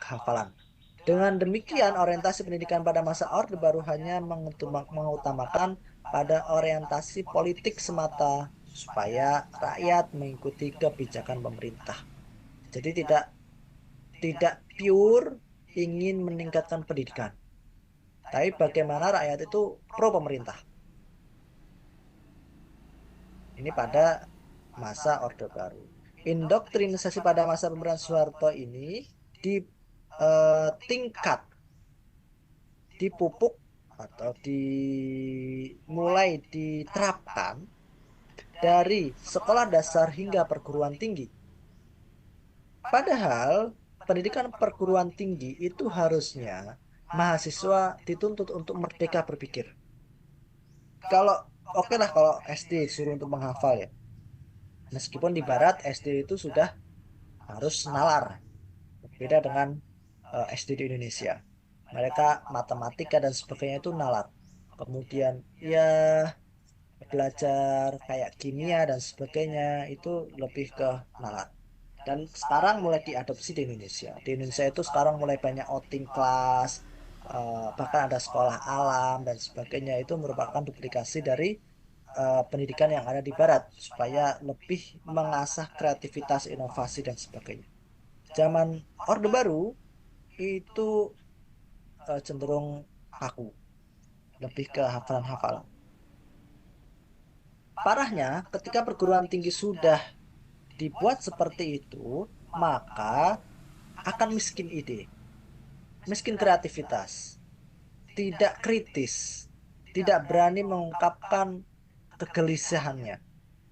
kehafalan. Dengan demikian, orientasi pendidikan pada masa Orde Baru hanya mengutamakan pada orientasi politik semata supaya rakyat mengikuti kebijakan pemerintah. Jadi tidak pure ingin meningkatkan pendidikan, tapi bagaimana rakyat itu pro pemerintah. Ini pada masa Orde Baru. Indoktrinisasi pada masa pemerintahan Soeharto ini tingkat dipupuk atau mulai diterapkan dari sekolah dasar hingga perguruan tinggi. Padahal pendidikan perguruan tinggi itu harusnya mahasiswa dituntut untuk merdeka berpikir. Kalau oke lah kalau SD suruh untuk menghafal ya. Meskipun di Barat SD itu sudah harus nalar. Beda dengan SD di Indonesia. Mereka matematika dan sebagainya itu nalar. Kemudian ya belajar kayak kimia dan sebagainya itu lebih ke nalar. Dan sekarang mulai diadopsi di Indonesia. Di Indonesia itu sekarang mulai banyak outing kelas, bahkan ada sekolah alam dan sebagainya. Itu merupakan duplikasi dari pendidikan yang ada di Barat supaya lebih mengasah kreativitas, inovasi dan sebagainya. Zaman Orde Baru itu cenderung kaku, lebih ke hafalan-hafalan. Parahnya, ketika perguruan tinggi sudah dibuat seperti itu, maka akan miskin ide, miskin kreativitas, tidak kritis, tidak berani mengungkapkan kegelisahannya.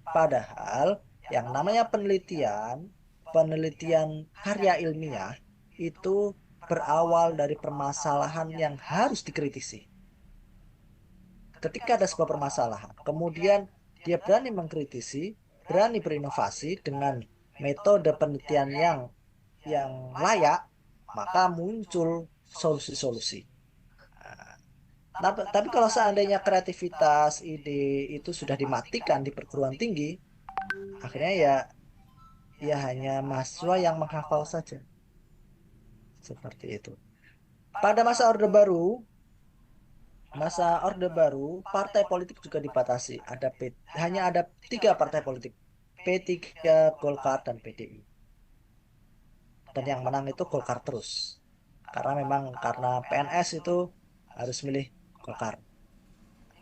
Padahal yang namanya penelitian, penelitian karya ilmiah itu berawal dari permasalahan yang harus dikritisi. Ketika ada sebuah permasalahan, kemudian dia berani mengkritisi, berani berinovasi dengan metode penelitian yang layak, maka muncul solusi-solusi. Tapi kalau seandainya kreativitas, ide itu sudah dimatikan di perguruan tinggi, akhirnya ya hanya mahasiswa yang menghafal saja. Seperti itu. Pada masa Orde Baru, partai politik juga dibatasi. Hanya ada 3 partai politik, P3, Golkar, dan PDI. Dan yang menang itu Golkar terus. Karena PNS itu harus milih Golkar.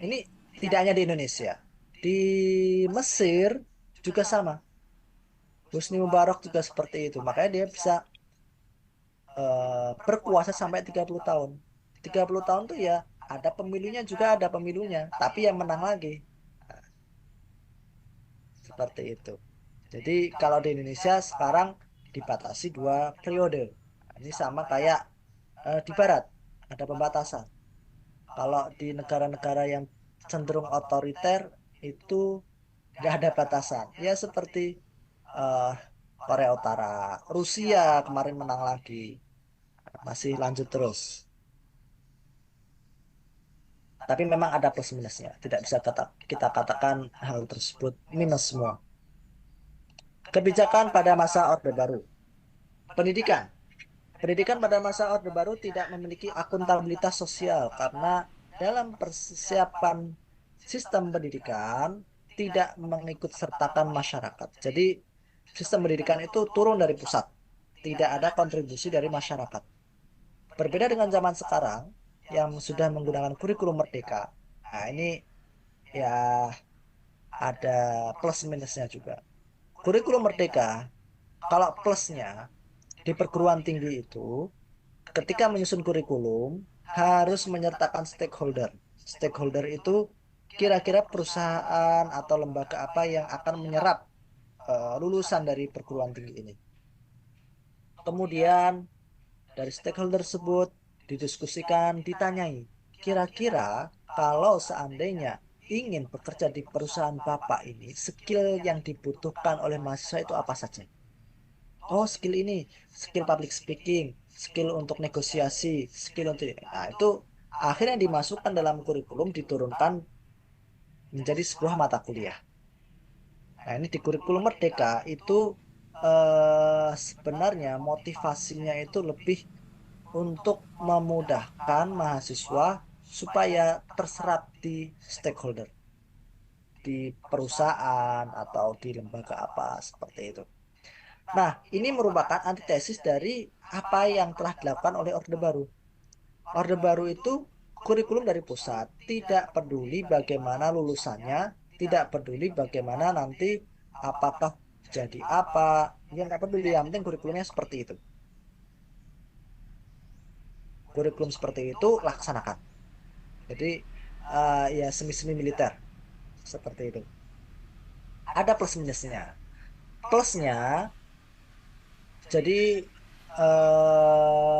Ini tidak hanya di Indonesia. Di Mesir juga sama. Husni Mubarak juga seperti itu. Makanya dia bisa berkuasa sampai 30 tahun. 30 tahun tuh ya ada pemilunya juga ada pemilunya. Tapi yang menang lagi. Seperti itu. Jadi kalau di Indonesia sekarang dibatasi 2 periode. Ini sama kayak di Barat. Ada pembatasan. Kalau di negara-negara yang cenderung otoriter itu nggak ada batasan. Ya seperti eh, Korea Utara, Rusia kemarin menang lagi, masih lanjut terus. Tapi memang ada plus minusnya. Tidak bisa kita katakan hal tersebut minus semua. Kebijakan pada masa Orde Baru. Pendidikan. Pendidikan pada masa Orde Baru tidak memiliki akuntabilitas sosial karena dalam persiapan sistem pendidikan tidak mengikut sertakan masyarakat. Jadi sistem pendidikan itu turun dari pusat. Tidak ada kontribusi dari masyarakat. Berbeda dengan zaman sekarang yang sudah menggunakan kurikulum merdeka. Nah, ini ya ada plus minusnya juga. Kurikulum merdeka, kalau plusnya di perguruan tinggi itu, ketika menyusun kurikulum, harus menyertakan stakeholder. Stakeholder itu kira-kira perusahaan atau lembaga apa yang akan menyerap lulusan dari perguruan tinggi ini. Kemudian dari stakeholder tersebut didiskusikan, ditanyai, kira-kira kalau seandainya ingin bekerja di perusahaan Bapak ini, skill yang dibutuhkan oleh mahasiswa itu apa saja? Oh, skill ini, skill public speaking, skill untuk negosiasi, skill untuk... Nah, itu akhirnya dimasukkan dalam kurikulum, diturunkan menjadi sebuah mata kuliah. Nah, ini di kurikulum Merdeka itu sebenarnya motivasinya itu lebih untuk memudahkan mahasiswa supaya terserap di stakeholder, di perusahaan atau di lembaga apa seperti itu. Nah, ini merupakan antitesis dari apa yang telah dilakukan oleh Orde Baru. Orde Baru itu kurikulum dari pusat, tidak peduli bagaimana lulusannya, tidak peduli bagaimana nanti apakah jadi apa, yang nggak peduli, yang penting kurikulumnya seperti itu. Kurikulum seperti itu laksanakan. Jadi ya semi-semi militer seperti itu. Ada plus minusnya. Plusnya jadi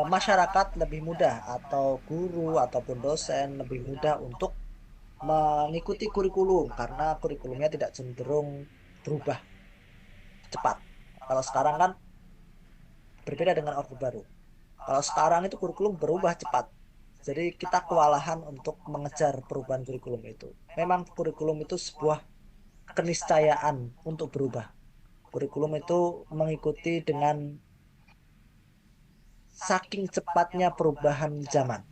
masyarakat lebih mudah atau guru ataupun dosen lebih mudah untuk mengikuti kurikulum karena kurikulumnya tidak cenderung berubah cepat. Kalau sekarang kan berbeda dengan Orde Baru. Kalau sekarang itu kurikulum berubah cepat. Jadi kita kewalahan untuk mengejar perubahan kurikulum itu. Memang kurikulum itu sebuah keniscayaan untuk berubah. Kurikulum itu mengikuti dengan saking cepatnya perubahan zaman.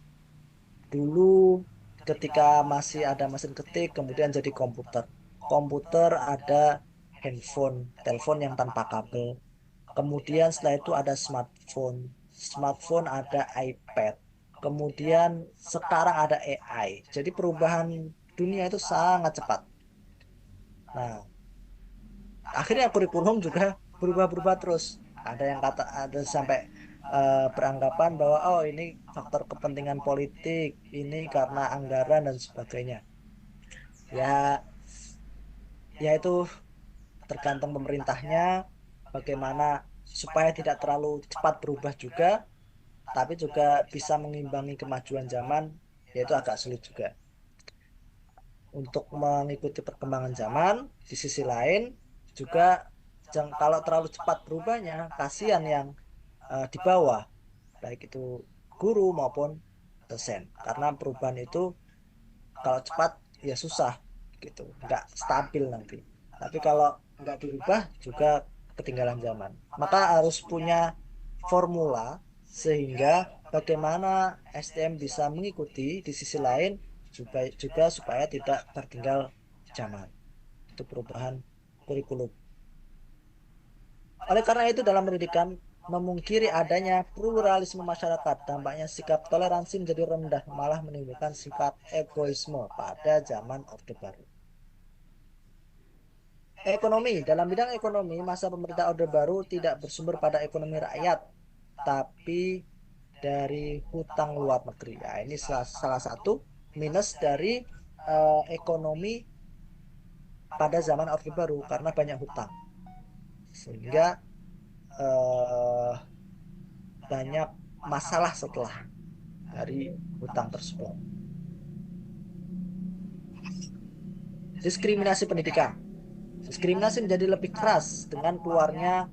Dulu ketika masih ada mesin ketik, kemudian jadi komputer. Komputer ada handphone, telepon yang tanpa kabel. Kemudian setelah itu ada smartphone. Smartphone ada iPad. Kemudian sekarang ada AI. Jadi perubahan dunia itu sangat cepat. Nah, akhirnya kurikulum juga berubah-berubah terus. Ada sampai beranggapan bahwa oh ini faktor kepentingan politik, ini karena anggaran dan sebagainya. Ya, ya itu tergantung pemerintahnya bagaimana supaya tidak terlalu cepat berubah juga, tapi juga bisa mengimbangi kemajuan zaman, yaitu agak sulit juga untuk mengikuti perkembangan zaman. Di sisi lain juga kalau terlalu cepat berubahnya, kasihan yang di bawah, baik itu guru maupun dosen, karena perubahan itu kalau cepat ya susah gitu, nggak stabil nanti. Tapi kalau nggak dirubah juga ketinggalan zaman. Maka harus punya formula sehingga bagaimana STM bisa mengikuti di sisi lain juga supaya tidak tertinggal zaman. Itu perubahan kurikulum. Oleh karena itu dalam pendidikan memungkiri adanya pluralisme masyarakat, dampaknya sikap toleransi menjadi rendah, malah menimbulkan sifat egoisme pada zaman Orde Baru. Ekonomi. Dalam bidang ekonomi, masa pemerintah Orde Baru tidak bersumber pada ekonomi rakyat, tapi dari hutang luar negeri. Ya, ini salah satu minus dari ekonomi pada zaman Orde Baru, karena banyak hutang. Sehingga banyak masalah setelah dari hutang tersebut. Diskriminasi pendidikan. Diskriminasi menjadi lebih keras dengan keluarnya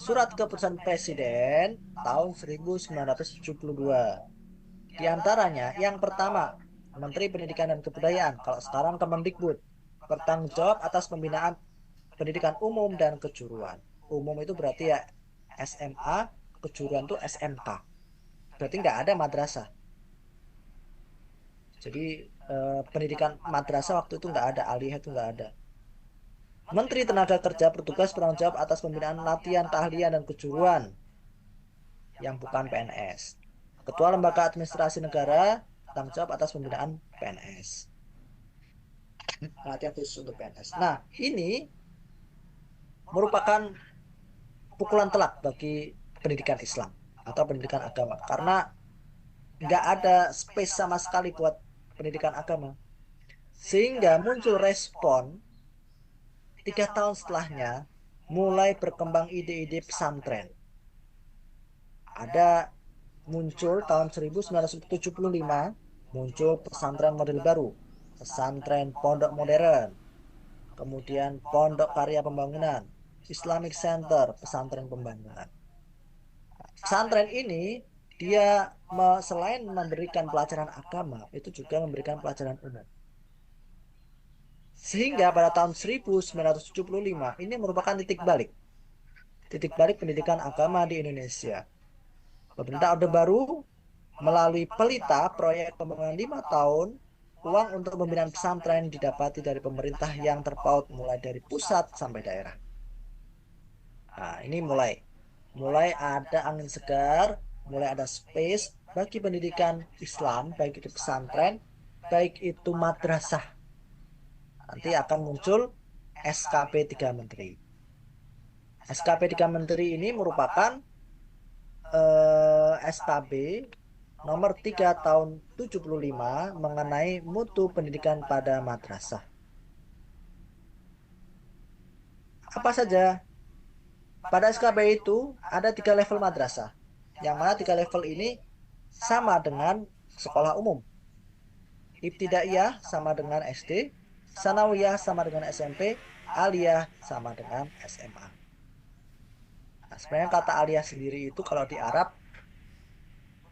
Surat Keputusan Presiden tahun 1972. Di antaranya, yang pertama, Menteri Pendidikan dan Kebudayaan, kalau sekarang Kemendikbud, bertanggung jawab atas pembinaan pendidikan umum dan kejuruan. Umum itu berarti ya SMA, kejuruan itu SMK. Berarti nggak ada madrasah. Jadi pendidikan madrasah waktu itu nggak ada, aliyah itu nggak ada. Menteri Tenaga Kerja bertugas bertanggung jawab atas pembinaan latihan, keahlian, dan kejuruan yang bukan PNS. Ketua Lembaga Administrasi Negara bertanggung jawab atas pembinaan PNS. Latihan khusus untuk PNS. Nah, ini merupakan pukulan telak bagi pendidikan Islam atau pendidikan agama, karena nggak ada space sama sekali buat pendidikan agama. Sehingga muncul respon 3 tahun setelahnya, mulai berkembang ide-ide pesantren. Ada muncul tahun 1975, muncul pesantren model baru, pesantren pondok modern, kemudian pondok karya pembangunan, Islamic Center, pesantren pembangunan. Pesantren ini dia selain memberikan pelajaran agama, itu juga memberikan pelajaran umum. Sehingga pada tahun 1975 ini merupakan titik balik pendidikan agama di Indonesia. Pemerintah Orde Baru melalui Pelita, proyek pembangunan 5 tahun, uang untuk pembinaan pesantren didapati dari pemerintah yang terpaut mulai dari pusat sampai daerah. Nah, ini mulai ada angin segar, mulai ada space bagi pendidikan Islam, baik itu pesantren, baik itu madrasah. Nanti akan muncul SKP 3 Menteri. SKP 3 Menteri ini merupakan SKB nomor 3 tahun 75 mengenai mutu pendidikan pada madrasah. Apa saja? Pada SKB itu ada 3 level madrasah, yang mana 3 level ini sama dengan sekolah umum. Ibtidaiyah sama dengan SD, Sanawiyah sama dengan SMP, Aliyah sama dengan SMA. Nah, sebenarnya kata aliyah sendiri itu kalau di Arab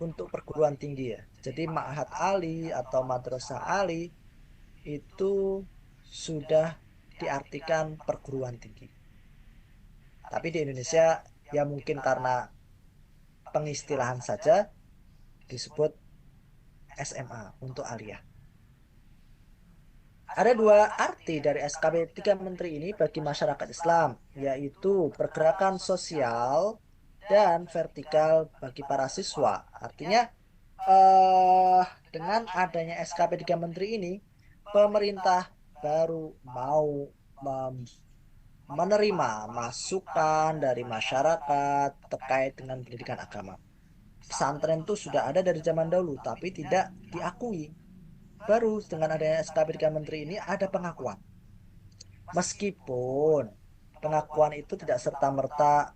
untuk perguruan tinggi ya. Jadi Ma'had Ali atau Madrasah Ali itu sudah diartikan perguruan tinggi. Tapi di Indonesia ya mungkin karena pengistilahan saja disebut SMA untuk aliyah. Ada dua arti dari SKB 3 Menteri ini bagi masyarakat Islam, yaitu pergerakan sosial dan vertikal bagi para siswa. Artinya, dengan adanya SKB 3 Menteri ini, pemerintah baru mau menerima masukan dari masyarakat terkait dengan pendidikan agama. Pesantren itu sudah ada dari zaman dahulu, tapi tidak diakui. Baru dengan adanya SKB 3 Menteri ini ada pengakuan. Meskipun pengakuan itu tidak serta-merta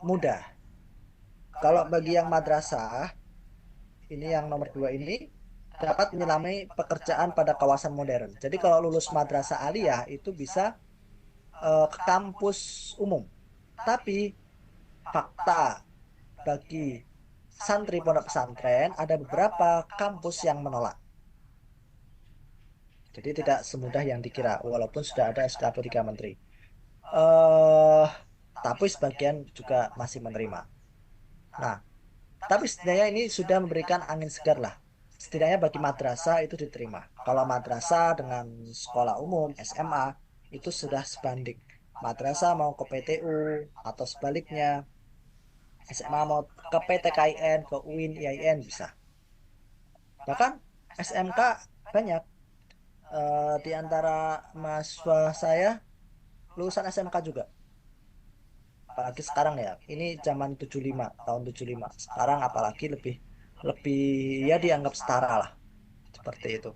mudah. Kalau bagi yang madrasah, ini yang nomor 2 ini, dapat menyelami pekerjaan pada kawasan modern. Jadi kalau lulus madrasah aliyah itu bisa ke kampus umum. Tapi fakta bagi santri pondok pesantren ada beberapa kampus yang menolak. Jadi tidak semudah yang dikira, walaupun sudah ada SKB 3 Menteri. Tapi sebagian juga masih menerima. Nah, tapi setidaknya ini sudah memberikan angin segar lah. Setidaknya bagi madrasah itu diterima. Kalau madrasah dengan sekolah umum, SMA, itu sudah sebanding. Madrasah mau ke PTU atau sebaliknya. SMA mau ke PTKIN, ke UIN, IAIN bisa. Bahkan SMK banyak. Di antara mahasiswa saya lulusan SMK juga. Apalagi sekarang ya, ini zaman 75, tahun 75. Sekarang apalagi lebih ya dianggap setara lah. Seperti itu.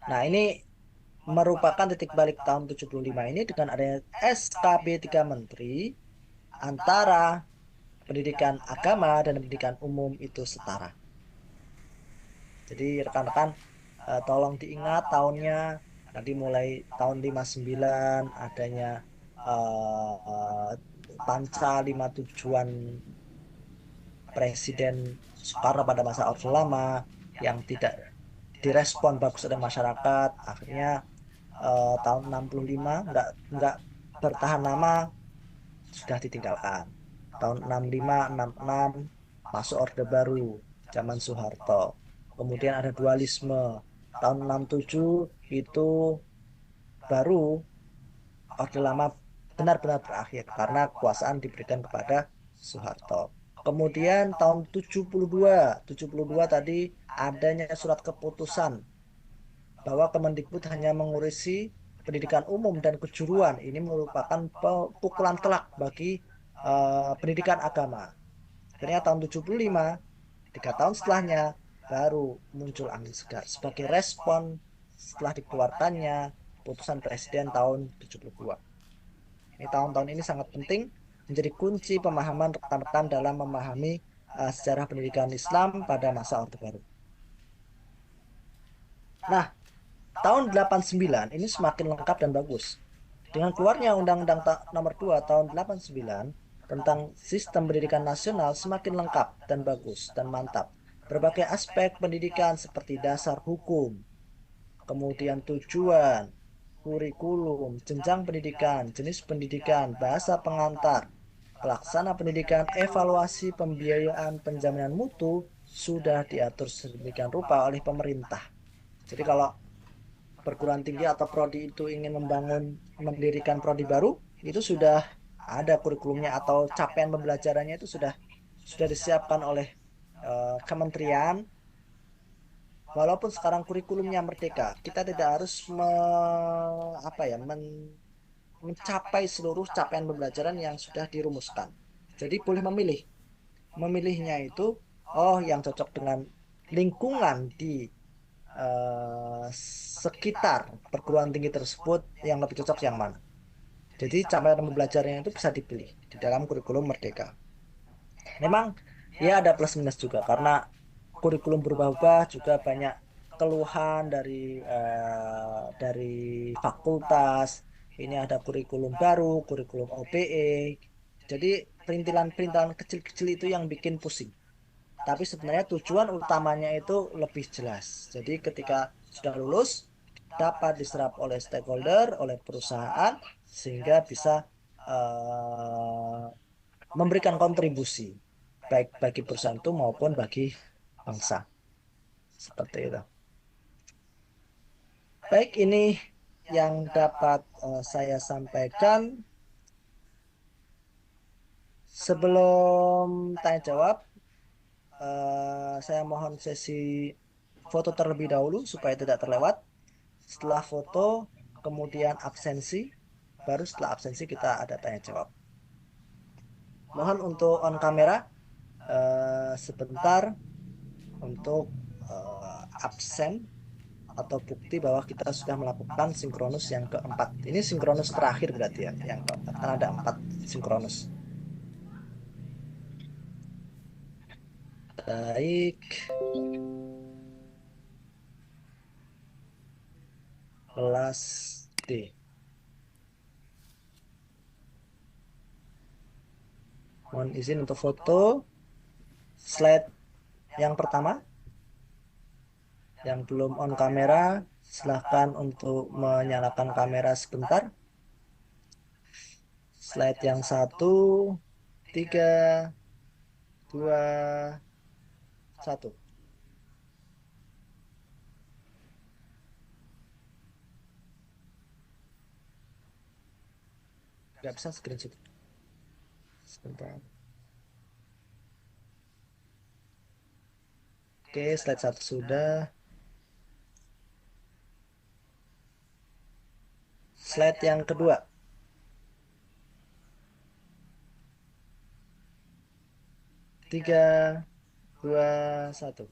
Nah, ini merupakan titik balik tahun 75 ini dengan adanya SKB 3 Menteri antara pendidikan agama dan pendidikan umum itu setara. Jadi rekan-rekan tolong diingat tahunnya, nanti mulai tahun 59 adanya Panca 5 Tujuan Presiden Soekarno pada masa Orde Lama yang tidak direspon bagus oleh masyarakat. Akhirnya tahun 65 nggak bertahan lama, sudah ditinggalkan. Tahun 65, 66 masuk Orde Baru zaman Soeharto. Kemudian ada dualisme. Tahun 67 itu baru Orde Lama benar-benar berakhir karena kekuasaan diberikan kepada Soeharto. Kemudian tahun 72 tadi adanya surat keputusan bahwa Kemendikbud hanya mengurusi pendidikan umum dan kejuruan. Ini merupakan pukulan telak bagi pendidikan agama. Akhirnya tahun 75, 3 tahun setelahnya, baru muncul angin segar sebagai respon setelah dikeluarkannya putusan Presiden tahun 72. Ini tahun-tahun ini sangat penting, menjadi kunci pemahaman rekan-rekan dalam memahami sejarah pendidikan Islam pada masa Orde Baru. Nah, tahun 89 ini semakin lengkap dan bagus. Dengan keluarnya Undang-Undang Nomor 2 tahun 89 tentang sistem pendidikan nasional semakin lengkap dan bagus dan mantap. Berbagai aspek pendidikan seperti dasar hukum, kemudian tujuan, kurikulum, jenjang pendidikan, jenis pendidikan, bahasa pengantar, pelaksana pendidikan, evaluasi, pembiayaan, penjaminan mutu sudah diatur sedemikian rupa oleh pemerintah. Jadi kalau perguruan tinggi atau prodi itu ingin mendirikan prodi baru, itu sudah ada kurikulumnya atau capaian pembelajarannya itu sudah disiapkan oleh kementerian. Walaupun sekarang kurikulumnya merdeka, kita tidak harus mencapai seluruh capaian pembelajaran yang sudah dirumuskan. Jadi boleh memilih. Memilihnya itu, yang cocok dengan lingkungan di sekitar perguruan tinggi tersebut yang lebih cocok yang mana. Jadi capaian pembelajarannya itu bisa dipilih di dalam kurikulum merdeka. Memang ya ada plus minus juga karena kurikulum berubah-ubah, juga banyak keluhan dari fakultas. Ini ada kurikulum baru, kurikulum OBE. Jadi perintilan-perintilan kecil-kecil itu yang bikin pusing. Tapi sebenarnya tujuan utamanya itu lebih jelas. Jadi ketika sudah lulus, dapat diserap oleh stakeholder, oleh perusahaan, sehingga bisa eh, memberikan kontribusi, baik bagi perusahaan itu maupun bagi bangsa. Seperti itu. Baik, ini yang dapat saya sampaikan. Sebelum tanya jawab, saya mohon sesi foto terlebih dahulu supaya tidak terlewat. Setelah foto, kemudian absensi, baru setelah absensi kita ada tanya jawab. Mohon untuk on kamera sebentar untuk absen atau bukti bahwa kita sudah melakukan sinkronus yang keempat. Ini sinkronus terakhir berarti ya, yang keempat. Karena ada 4 sinkronus. Baik. Kelas D. Mohon izin untuk foto. Slide yang pertama. Yang belum on kamera, silahkan untuk menyalakan kamera sebentar. Slide yang 1, 3, 2, 1. Nggak bisa screenshot. Sebentar. Oke, slide 1 sudah. Slide yang kedua. Tiga, 2, 1.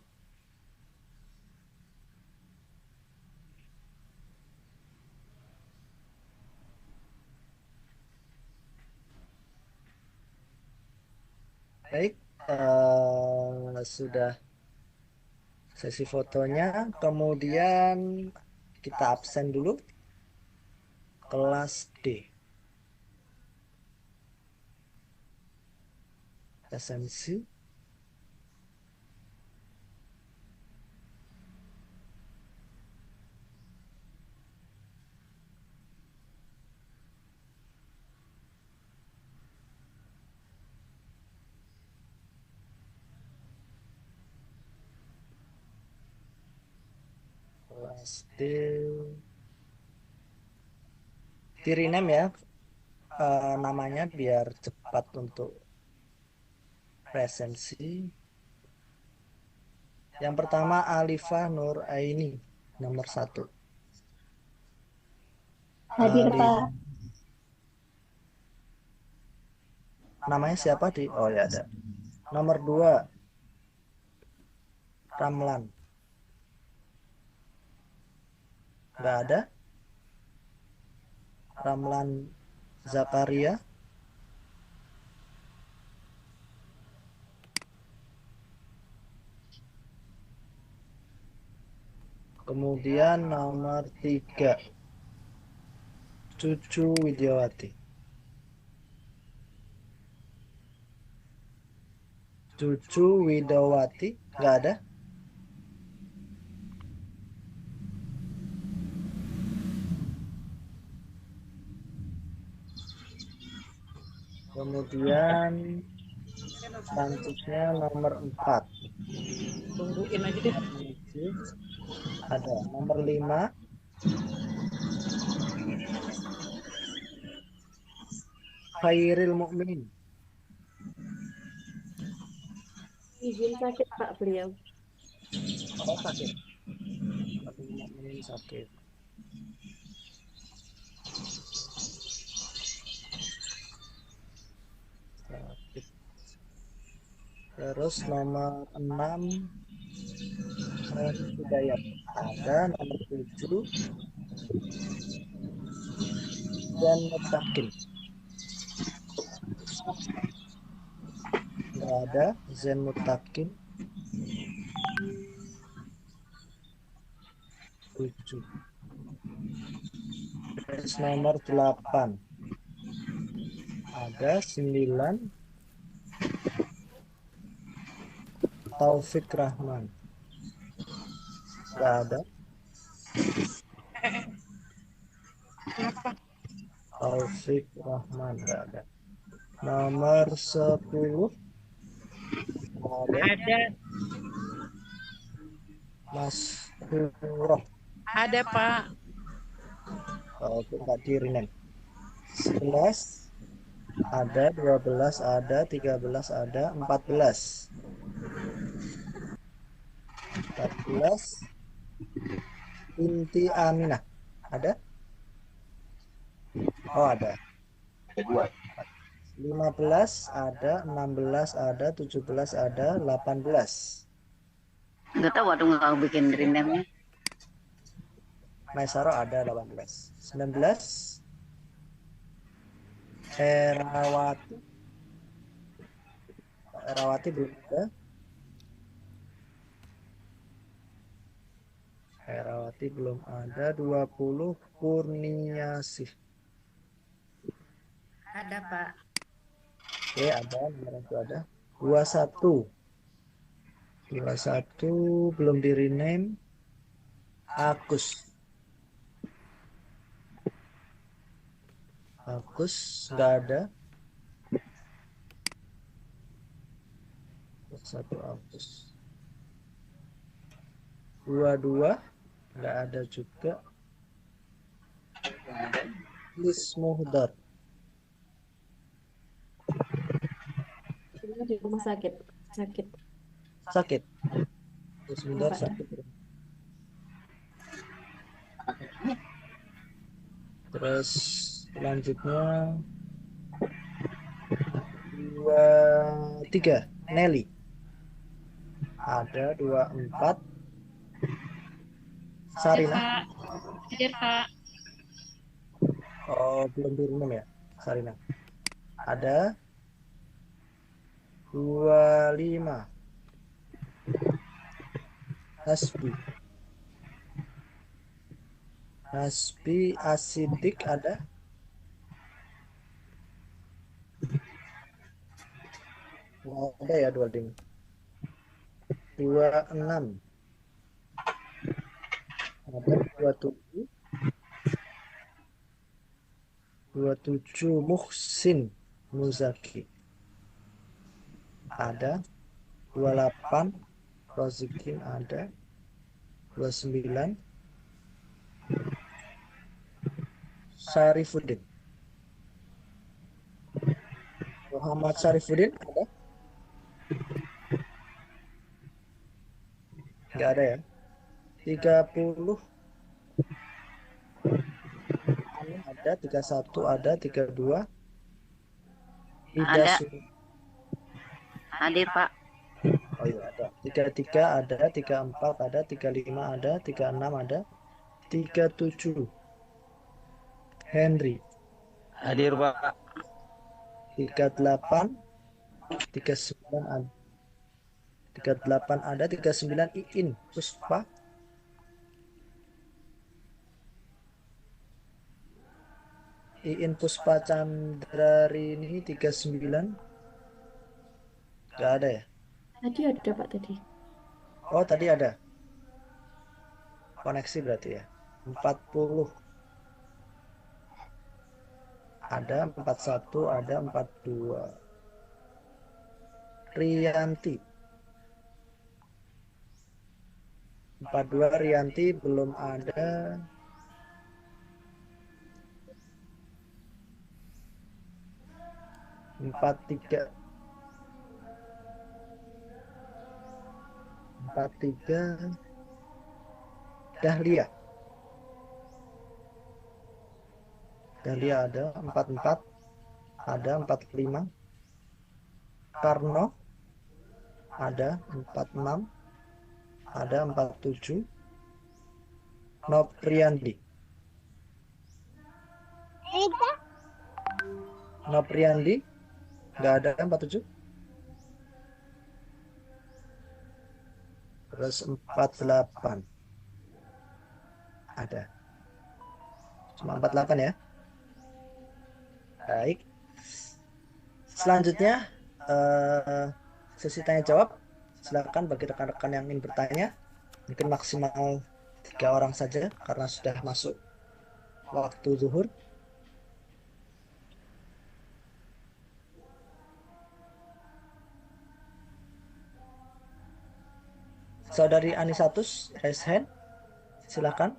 Baik, sudah sesi fotonya. Kemudian kita absen dulu. Kelas D. Esensi. Kelas D. Tirinem ya namanya biar cepat untuk presensi. Yang pertama Alifah Nur Aini, nomor 1. Hadir, Pak. Namanya siapa di? Oh ya ada. Nomor 2 Ramlan. Nggak ada. Ramlan Zakaria. Kemudian nomor 3 Cucu Widiawati. Cucu Widawati nggak ada. Kemudian selanjutnya nomor 4. Tungguin aja deh. Ada nomor 5 Khairil Mukminin. Izin sakit, Pak, beliau. Oh sakit. Khairil Mukminin sakit. Sakit. Terus nomor 6 Hidayat. Ada nomor 7 dan Mutakin. Nggak ada Zen Mutakin. 7. Terus nomor 8. Ada 9. Taufik Rahman. Nggak ada. Taufik Rahman nggak ada. Nomor 10. Ada Ada, Mas Huroh. ada Pak. Oke, nggak di rename. 11. Ada 12, ada 13, ada 14. 14. Inti Aminah. Ada? Oh, ada. 15 ada, 16 ada, 17 ada, 18. Nggak tahu waktu nggak bikin rename-nya. Maisaro ada 18. 19. Herawati. Herawati belum ada. Herawati belum ada. 20. Kurniasih. Ada Pak. Oke, ada. Nomor itu ada. 21. 21 belum di rename. Agus. Agus nggak ada. 1 Agus. 22 nggak ada juga. Lis Muhdar. Ini di rumah sakit. Sakit. Sakit. Lis Muhdar sakit. Terus selanjutnya 23 Nelly. Ada 24 Sarina. Hadir Pak. Oh, belum di rename ya, Sarina. Ada 25 Hasbi. Hasbi Asidik ada. Nggak ada ya 25. 26 ada. 27 Muhsin Muzaki ada. 28 Rozikin ada. 29 Syarifuddin. Muhammad Syarifuddin ada? Nggak ada ya. 30 Amin ada. 31 ada. 32 Ida Ada. Hadir Pak. Oh iya ada. 33 ada. 34 ada. 35 ada. 36 ada. 37 Henry. Hadir Pak. 38 39 ada. 38 ada. 39 Iin Puspa. Iin Puspa Chandrarini 39 nggak ada ya. Tadi ada Pak tadi. Oh tadi ada koneksi berarti ya. 40 ada. 41 ada. 42 Rianti. 42 Rianti belum ada. 43 Dahlia. Dahlia ada. 44 ada. 45 Karno ada. 46 ada. 47 Nopriandi. Nopriandi nggak ada. 47. Terus 48 ada. Cuma 48 ya. Baik. Selanjutnya sesi tanya jawab. Silakan bagi rekan-rekan yang ingin bertanya. Mungkin maksimal 3 orang saja karena sudah masuk waktu zuhur. Saudari Anisatus, raise hand. Silakan.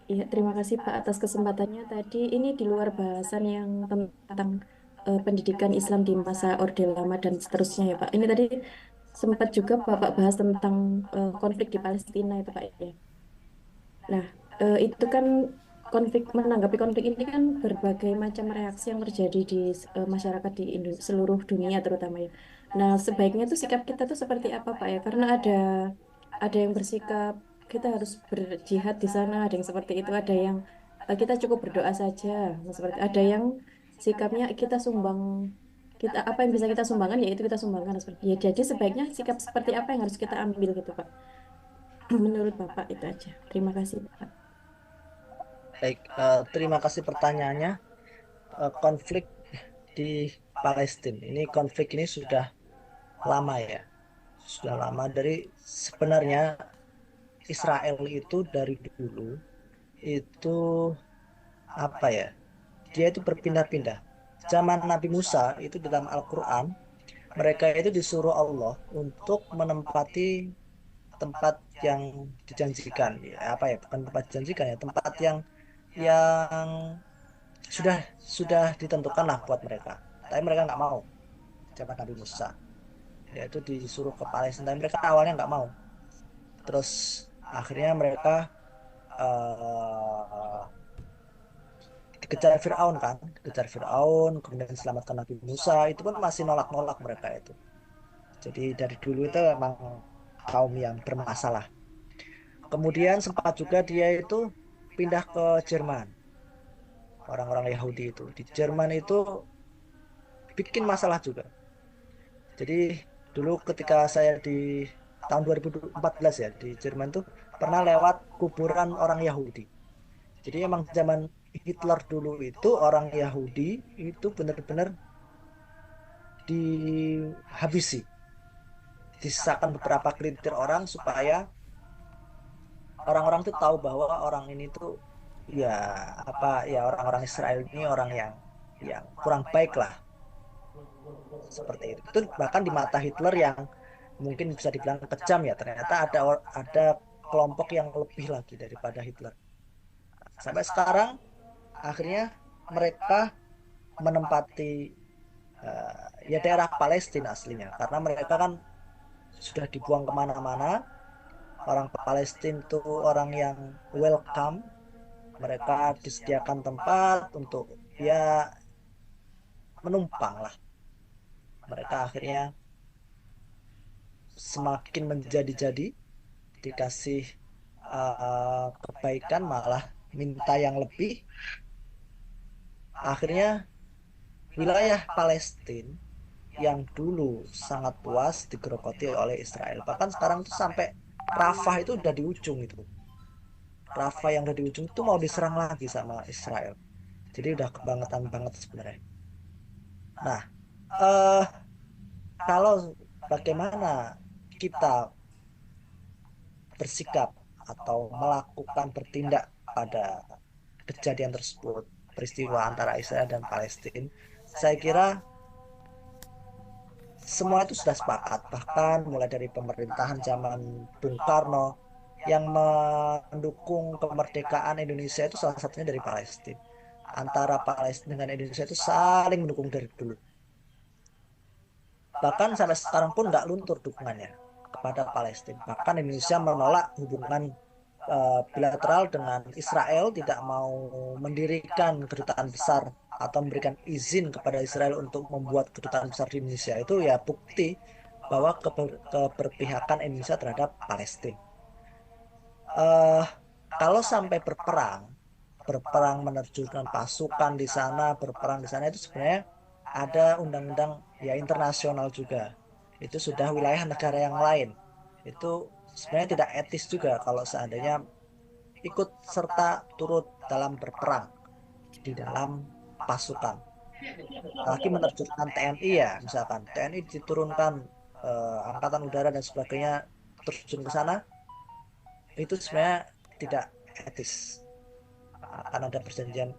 Iya, terima kasih Pak atas kesempatannya tadi. Ini di luar bahasan yang tentang pendidikan Islam di masa Orde Lama dan seterusnya ya Pak. Ini tadi sempat juga Bapak bahas tentang konflik di Palestina itu Pak ya. Nah, itu kan menanggapi konflik ini kan berbagai macam reaksi yang terjadi di masyarakat di seluruh dunia terutama ya. Nah, sebaiknya tuh sikap kita tuh seperti apa Pak ya? Karena ada yang bersikap kita harus berjihad di sana, ada yang seperti itu, ada yang kita cukup berdoa saja, nah, seperti ada yang sikapnya kita sumbang, kita apa yang bisa kita sumbangkan ya itu kita sumbangkan seperti ya. Jadi sebaiknya sikap seperti apa yang harus kita ambil gitu Pak? Menurut Bapak itu aja. Terima kasih Pak. Baik, terima kasih pertanyaannya. Konflik di Palestina konflik ini sudah lama ya, sudah lama. Dari sebenarnya Israel itu dari dulu itu apa ya, dia itu berpindah-pindah. Zaman Nabi Musa itu dalam Al-Quran, mereka itu disuruh Allah untuk menempati tempat yang dijanjikan ya, apa ya, bukan tempat dijanjikan ya, tempat yang sudah ditentukan lah buat mereka, tapi mereka nggak mau. Zaman Nabi Musa yaitu disuruh ke Palestina, mereka awalnya nggak mau, terus akhirnya mereka dikejar Fir'aun kan, kemudian diselamatkan Nabi Musa, itu pun masih nolak-nolak mereka itu. Jadi dari dulu itu memang kaum yang bermasalah. Kemudian sempat juga dia itu pindah ke Jerman. Orang-orang Yahudi itu di Jerman itu bikin masalah juga. Jadi dulu ketika saya di tahun 2014 ya di Jerman tuh pernah lewat kuburan orang Yahudi. Jadi emang zaman Hitler dulu itu orang Yahudi itu benar-benar dihabisi. Disisakan beberapa kelintir orang supaya orang-orang tuh tahu bahwa orang ini tuh ya apa ya, orang-orang Israel ini orang yang kurang baik lah, seperti itu. Itu bahkan di mata Hitler yang mungkin bisa dibilang kejam ya, ternyata ada kelompok yang lebih lagi daripada Hitler. Sampai sekarang akhirnya mereka menempati ya daerah Palestina aslinya, karena mereka kan sudah dibuang kemana-mana. Orang Palestina itu orang yang welcome, mereka disediakan tempat untuk ya menumpang lah. Mereka akhirnya semakin menjadi-jadi, dikasih kebaikan malah minta yang lebih. Akhirnya wilayah Palestina yang dulu sangat luas digerogoti oleh Israel. Bahkan sekarang itu sampai Rafah itu udah di ujung itu. Rafah yang udah di ujung itu mau diserang lagi sama Israel. Jadi udah kebangetan banget sebenarnya. Nah, kalau bagaimana kita bersikap atau melakukan bertindak pada kejadian tersebut, peristiwa antara Israel dan Palestina, saya kira semua itu sudah sepakat. Bahkan mulai dari pemerintahan zaman Bung Karno yang mendukung kemerdekaan Indonesia itu salah satunya dari Palestina. Antara Palestina dengan Indonesia itu saling mendukung dari dulu. Bahkan sampai sekarang pun nggak luntur dukungannya kepada Palestina. Bahkan Indonesia menolak hubungan bilateral dengan Israel, tidak mau mendirikan kedutaan besar atau memberikan izin kepada Israel untuk membuat kedutaan besar di Indonesia. Itu ya bukti bahwa keberpihakan Indonesia terhadap Palestina. Kalau sampai berperang menerjunkan pasukan di sana, berperang di sana, itu sebenarnya ada undang-undang ya internasional juga. Itu sudah wilayah negara yang lain. Itu sebenarnya tidak etis juga kalau seandainya ikut serta turut dalam berperang di dalam pasukan. Apalagi menerjunkan TNI ya, misalkan TNI diturunkan angkatan udara dan sebagainya terjun ke sana, itu sebenarnya tidak etis. Akan ada perjanjian